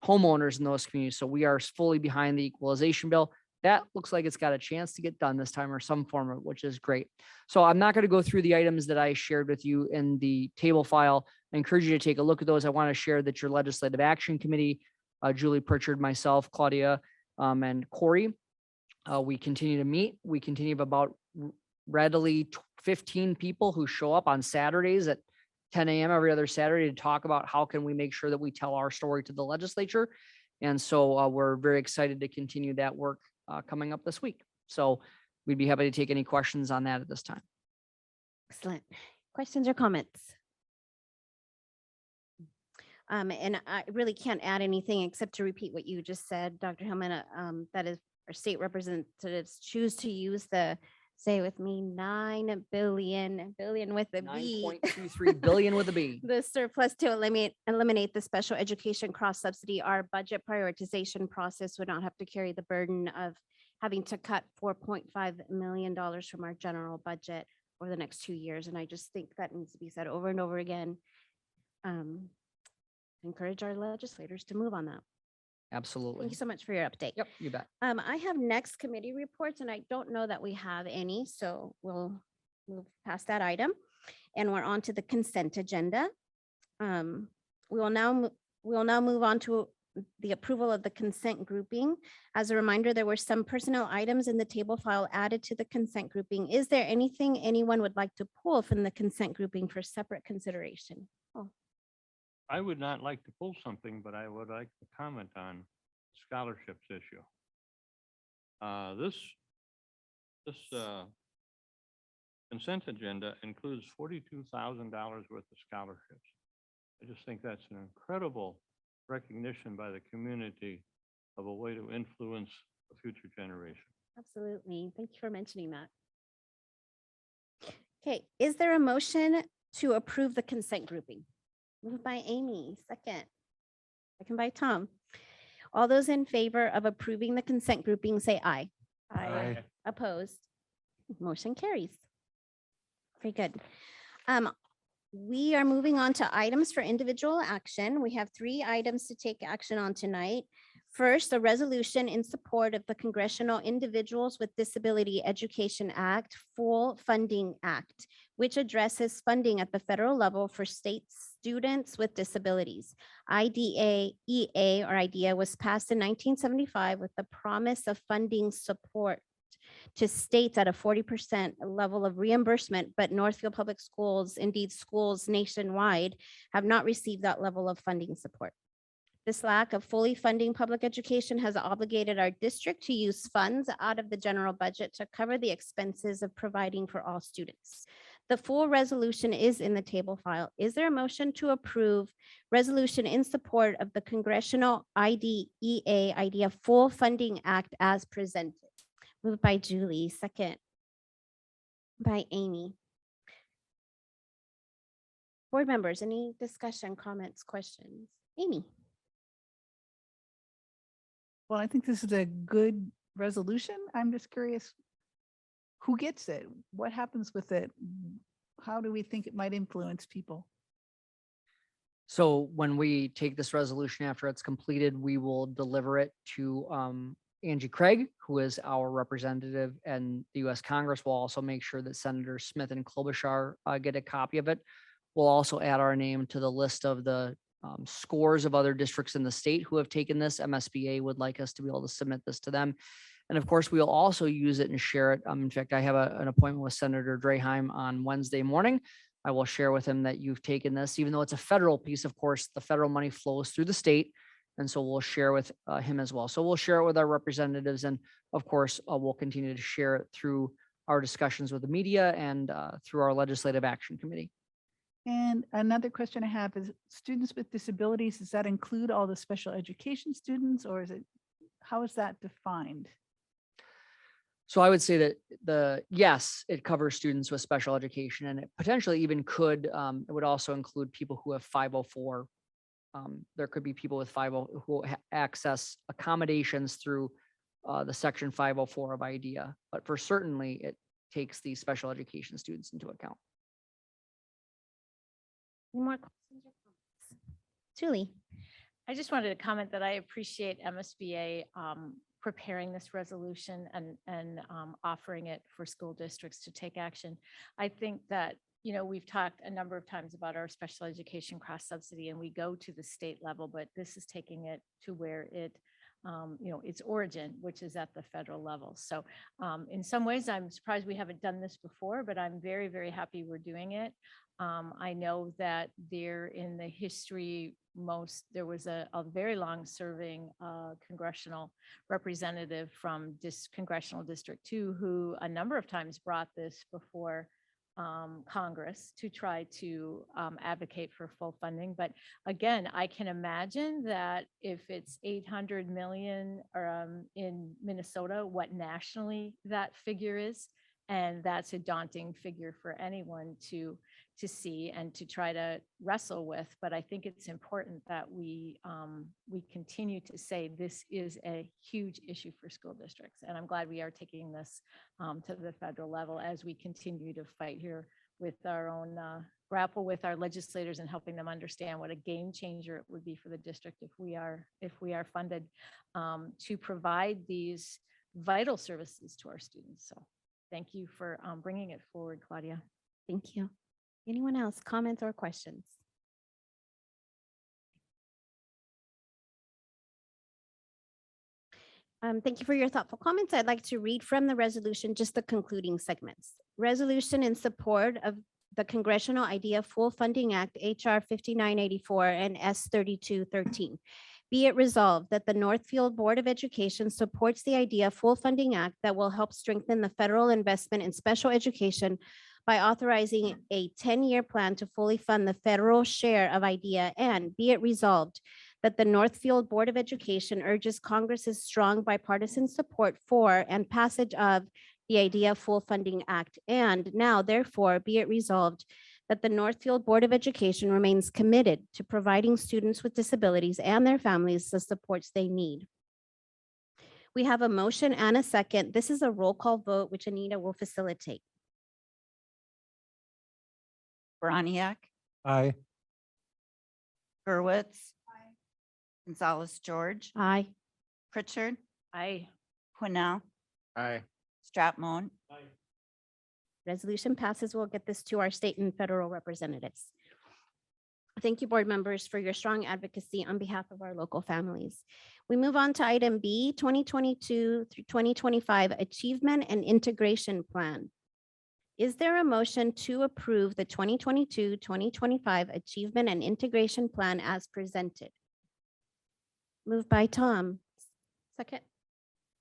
homeowners in those communities. So we are fully behind the equalization bill. That looks like it's got a chance to get done this time or some form of, which is great. So I'm not going to go through the items that I shared with you in the table file. I encourage you to take a look at those. I want to share that your Legislative Action Committee, Julie Pritchard, myself, Claudia, and Corey, we continue to meet. We continue to have about readily 15 people who show up on Saturdays at 10 a.m. every other Saturday to talk about how can we make sure that we tell our story to the legislature. And so we're very excited to continue that work coming up this week. So we'd be happy to take any questions on that at this time. Excellent. Questions or comments? And I really can't add anything except to repeat what you just said, Dr. Hillman. That is, our state representatives choose to use the, say with me, 9 billion with a B. 9.23 billion with a B. The surplus to eliminate the special education cross subsidy. Our budget prioritization process would not have to carry the burden of having to cut $4.5 million from our general budget over the next 2 years. And I just think that needs to be said over and over again. Encourage our legislators to move on that. Absolutely. Thank you so much for your update. Yep, you bet. I have next committee reports and I don't know that we have any, so we'll move past that item. And we're on to the consent agenda. We will now move on to the approval of the consent grouping. As a reminder, there were some personnel items in the table file added to the consent grouping. Is there anything anyone would like to pull from the consent grouping for separate consideration? Oh, I would not like to pull something, but I would like to comment on scholarships issue. This consent agenda includes $42,000 worth of scholarships. I just think that's an incredible recognition by the community of a way to influence the future generation. absolutely. Thank you for mentioning that. Okay, is there a motion to approve the consent grouping? Moved by Amy, second by Tom. All those in favor of approving the consent grouping, say aye. Aye. Opposed? Motion carries. Very good. We are moving on to items for individual action. We have 3 items to take action on tonight. First, a resolution in support of the Congressional Individuals with Disability Education Act, Full Funding Act, which addresses funding at the federal level for state students with disabilities. IDEA was passed in 1975 with the promise of funding support to states at a 40% level of reimbursement, but Northfield Public Schools, indeed schools nationwide, have not received that level of funding support. This lack of fully funding public education has obligated our district to use funds out of the general budget to cover the expenses of providing for all students. The full resolution is in the table file. Is there a motion to approve resolution in support of the Congressional IDEA Full Funding Act as presented? Moved by Julie, second by Amy. Board members, any discussion, comments, questions? Amy. Well, I think this is a good resolution. I'm just curious, who gets it? What happens with it? How do we think it might influence people? So when we take this resolution after it's completed, we will deliver it to Angie Craig, who is our representative in the U.S. Congress. We'll also make sure that Senators Smith and Klobuchar get a copy of it. We'll also add our name to the list of the scores of other districts in the state who have taken this. MSBA would like us to be able to submit this to them. And of course, we'll also use it and share it. In fact, I have an appointment with Senator Draheim on Wednesday morning. I will share with him that you've taken this, even though it's a federal piece. Of course, the federal money flows through the state. And so we'll share with him as well. So we'll share it with our representatives. And of course, we'll continue to share it through our discussions with the media and through our Legislative Action Committee. And another question I have is, students with disabilities, does that include all the special education students, or is it, how is that defined? So I would say that yes, it covers students with special education, and it potentially even could, it would also include people who have 504. There could be people with 50 who access accommodations through the section 504 of IDEA, but for certainly it takes these special education students into account. Any more questions or comments? Julie? I just wanted to comment that I appreciate MSBA preparing this resolution and offering it for school districts to take action. I think that, you know, we've talked a number of times about our special education cross subsidy, and we go to the state level, but this is taking it to where it, you know, its origin, which is at the federal level. So in some ways, I'm surprised we haven't done this before, but I'm very, very happy we're doing it. I know that there in the history, there was a very long serving congressional representative from Congressional District 2 who a number of times brought this before Congress to try to advocate for full funding. But again, I can imagine that if it's 800 million in Minnesota, what nationally that figure is. And that's a daunting figure for anyone to see and to try to wrestle with. But I think it's important that we continue to say this is a huge issue for school districts. And I'm glad we are taking this to the federal level as we continue to fight here with our own, grapple with our legislators and helping them understand what a game changer it would be for the district if we are funded to provide these vital services to our students. So thank you for bringing it forward, Claudia. Thank you. Anyone else, comments or questions? Thank you for your thoughtful comments. I'd like to read from the resolution, just the concluding segments. Resolution in support of the Congressional IDEA Full Funding Act, HR 5984 and S 3213. Be it resolved that the Northfield Board of Education supports the IDEA Full Funding Act that will help strengthen the federal investment in special education by authorizing a 10-year plan to fully fund the federal share of IDEA, and be it resolved that the Northfield Board of Education urges Congress's strong bipartisan support for and passage of the IDEA Full Funding Act. And now, therefore, be it resolved that the Northfield Board of Education remains committed to providing students with disabilities and their families the supports they need. We have a motion and a second. This is a roll call vote, which Anita will facilitate. Broniak, Aye. Gurwitz, Gonzalez George, Aye. Pritchard, Aye. Quinnell, Aye. Stratmon, Resolution passes. We'll get this to our state and federal representatives. Thank you, board members, for your strong advocacy on behalf of our local families. We move on to item B, 2022 through 2025 Achievement and Integration Plan. Is there a motion to approve the 2022-2025 Achievement and Integration Plan as presented? Moved by Tom. Second.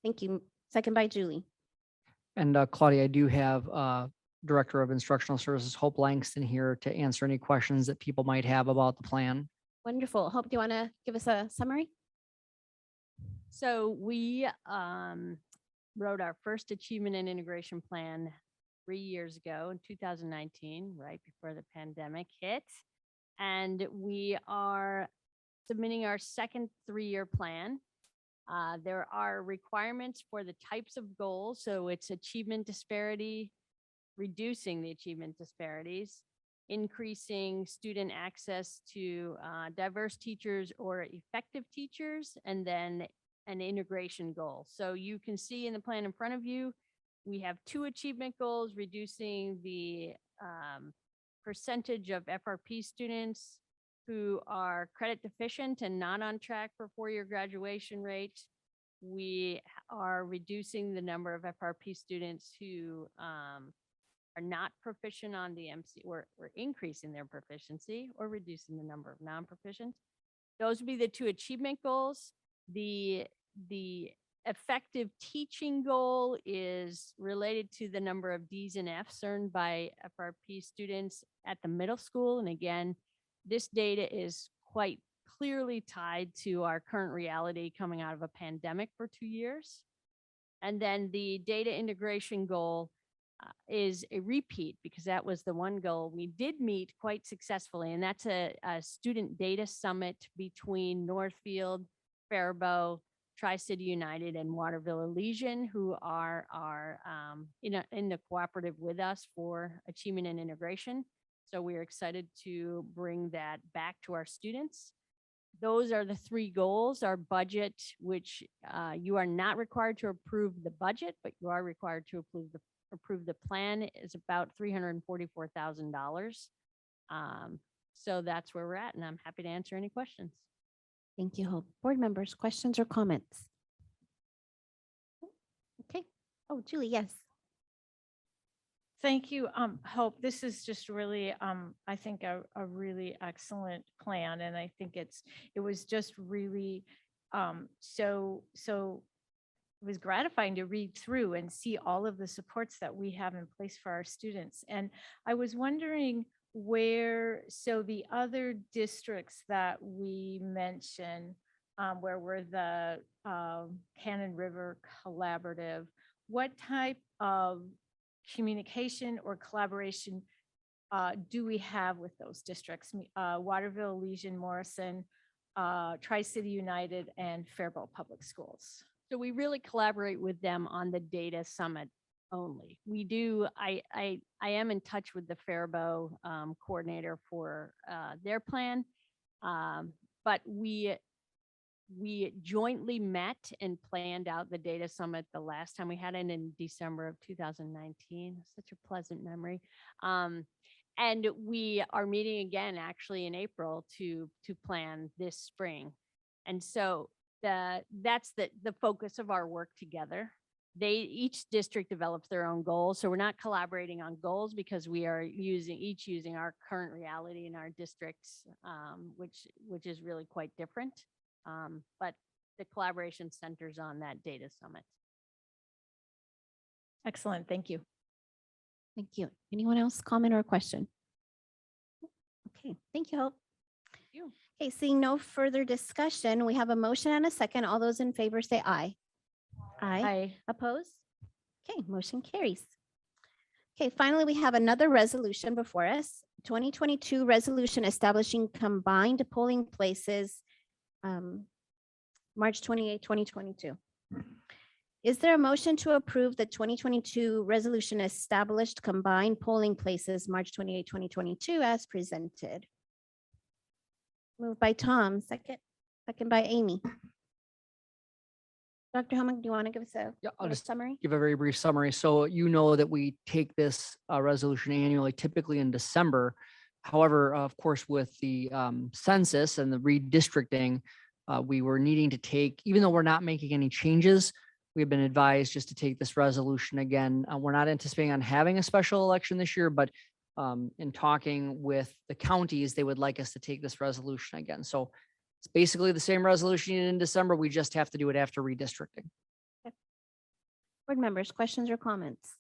Thank you. Second by Julie. And Claudia, I do have Director of Instructional Services, Hope Langston, here to answer any questions that people might have about the plan. Wonderful. Hope, do you want to give us a summary? So we wrote our first achievement and integration plan 3 years ago in 2019, right before the pandemic hit. And we are submitting our second 3-year plan. There are requirements for the types of goals. So it's achievement disparity, reducing the achievement disparities, increasing student access to diverse teachers or effective teachers, and then an integration goal. So you can see in the plan in front of you, we have 2 achievement goals, reducing the percentage of FRP students who are credit deficient and not on track for 4-year graduation rate. We are reducing the number of FRP students who are not proficient on the MC. We're increasing their proficiency or reducing the number of non-proficient. Those would be the 2 achievement goals. The effective teaching goal is related to the number of D's and F's earned by FRP students at the middle school. And again, this data is quite clearly tied to our current reality coming out of a pandemic for 2 years. And then the data integration goal is a repeat because that was the one goal we did meet quite successfully. And that's a student data summit between Northfield, Faribault, Tri-City United, and Waterville Elysian, who are in the cooperative with us for achievement and integration. So we're excited to bring that back to our students. Those are the three goals. Our budget, which you are not required to approve the budget, but you are required to approve the plan, is about $344,000. So that's where we're at, and I'm happy to answer any questions. Thank you, Hope. Board members, questions or comments? Okay. Oh, Julie, yes. Thank you, Hope. This is just really, I think a really excellent plan. And I think it was just really, so it was gratifying to read through and see all of the supports that we have in place for our students. And I was wondering so the other districts that we mentioned, where we're the Cannon River Collaborative, what type of communication or collaboration do we have with those districts? Waterville, Elysian, Morrison, Tri-City United, and Faribault Public Schools. So we really collaborate with them on the data summit only. We do, I am in touch with the Faribault coordinator for their plan. But we jointly met and planned out the data summit the last time we had it in December of 2019. Such a pleasant memory. And we are meeting again actually in April to plan this spring. And so that's the focus of our work together. Each district develops their own goals. So we're not collaborating on goals because we are each using our current reality in our districts, which is really quite different. But the collaboration centers on that data summit. Excellent. Thank you. Thank you. Anyone else comment or question? Okay, thank you, Hope. Thank you. Okay, seeing no further discussion, we have a motion and a second. All those in favor say aye. Aye. Opposed? Okay, motion carries. Okay, finally, we have another resolution before us. 2022 resolution establishing combined polling places, March 28, 2022. Is there a motion to approve the 2022 resolution established combined polling places, March 28, 2022 as presented? Moved by Tom, second by Amy. Dr. Helmut, do you want to give us a Yeah, I'll little just summary? give a very brief summary. So you know that we take this resolution annually, typically in December. However, of course, with the census and the redistricting, we were needing to take, even though we're not making any changes, we've been advised just to take this resolution again. We're not anticipating on having a special election this year, but in talking with the counties, they would like us to take this resolution again. So it's basically the same resolution in December. We just have to do it after redistricting. Board members, questions or comments?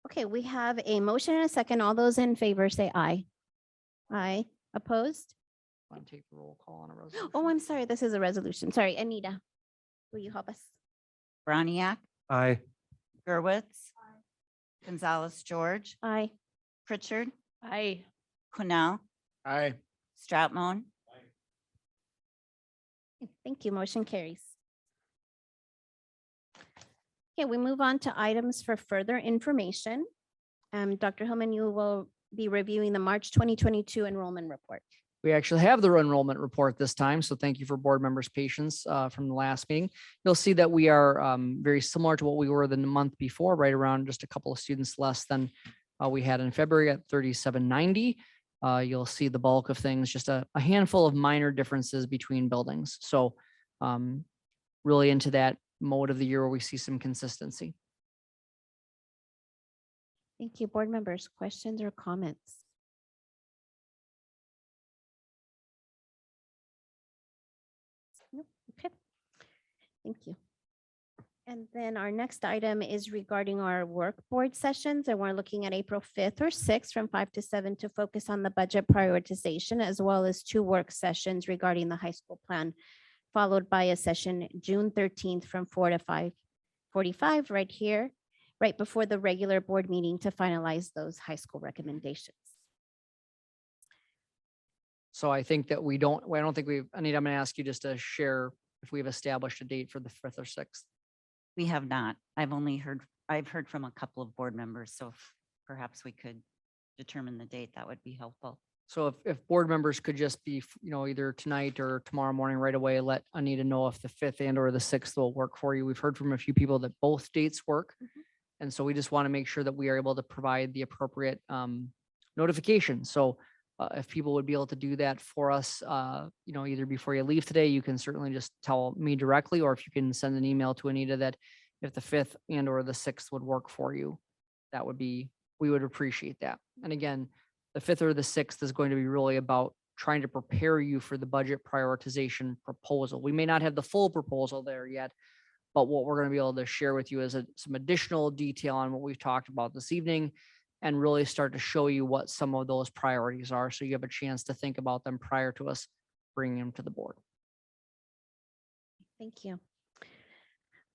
Okay, we have a motion and a second. All those in favor say aye. Aye. Opposed? Want to take the roll call on a resolution? Oh, I'm sorry. This is a resolution. Sorry, Anita. Will you help us? Broniak, Aye. Gerwitz, Gonzalez, George, Aye. Pritchard, Aye. Cornell, Aye. Stratmon, Thank you. Motion carries. Okay, we move on to items for further information. Dr. Hillman, you will be reviewing the March 2022 enrollment report. We actually have the enrollment report this time, so thank you for board members' patience from the last meeting. You'll see that we are very similar to what we were the month before, right around just a couple of students less than we had in February at 3790. You'll see the bulk of things, just a handful of minor differences between buildings. So really into that mode of the year where we see some consistency. Thank you. Board members, questions or comments? Nope. Okay. Thank you. And then our next item is regarding our work board sessions, and we're looking at April 5th or 6th from 5 to 7 to focus on the budget prioritization, as well as 2 work sessions regarding the high school plan followed by a session June 13th from 4 to 5:45 right here, right before the regular board meeting to finalize those high school recommendations. So I think that I don't think Anita, I'm going to ask you just to share if we've established a date for the 5th or 6th. We have not. I've heard from a couple of board members, so if perhaps we could determine the date, that would be helpful. So if board members could just be, either tonight or tomorrow morning right away, let Anita know if the 5th and or the 6th will work for you. We've heard from a few people that both dates work. And so we just want to make sure that we are able to provide the appropriate notification. So if people would be able to do that for us, either before you leave today, you can certainly just tell me directly, or if you can send an email to Anita that if the 5th and or the 6th would work for you, we would appreciate that. And again, the 5th or the 6th is going to be really about trying to prepare you for the budget prioritization proposal. We may not have the full proposal there yet, but what we're going to be able to share with you is some additional detail on what we've talked about this evening, and really start to show you what some of those priorities are, so you have a chance to think about them prior to us bringing them to the board. Thank you.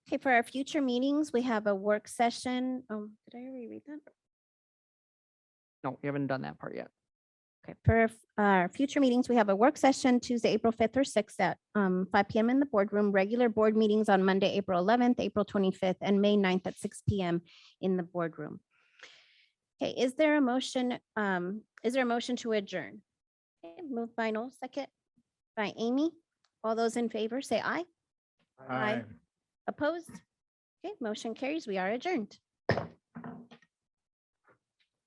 Okay, for our future meetings, we have a work session. Oh, did I already read that? No, we haven't done that part yet. Okay, for our future meetings, we have a work session Tuesday, April 5th or 6th at 5 PM in the boardroom. Regular board meetings on Monday, April 11th, April 25th, and May 9th at 6 PM in the boardroom. Okay, is there a motion? Is there a motion to adjourn? Okay, moved by Noel, second by Amy. All those in favor, say aye. Aye. Opposed? Okay, motion carries. We are adjourned.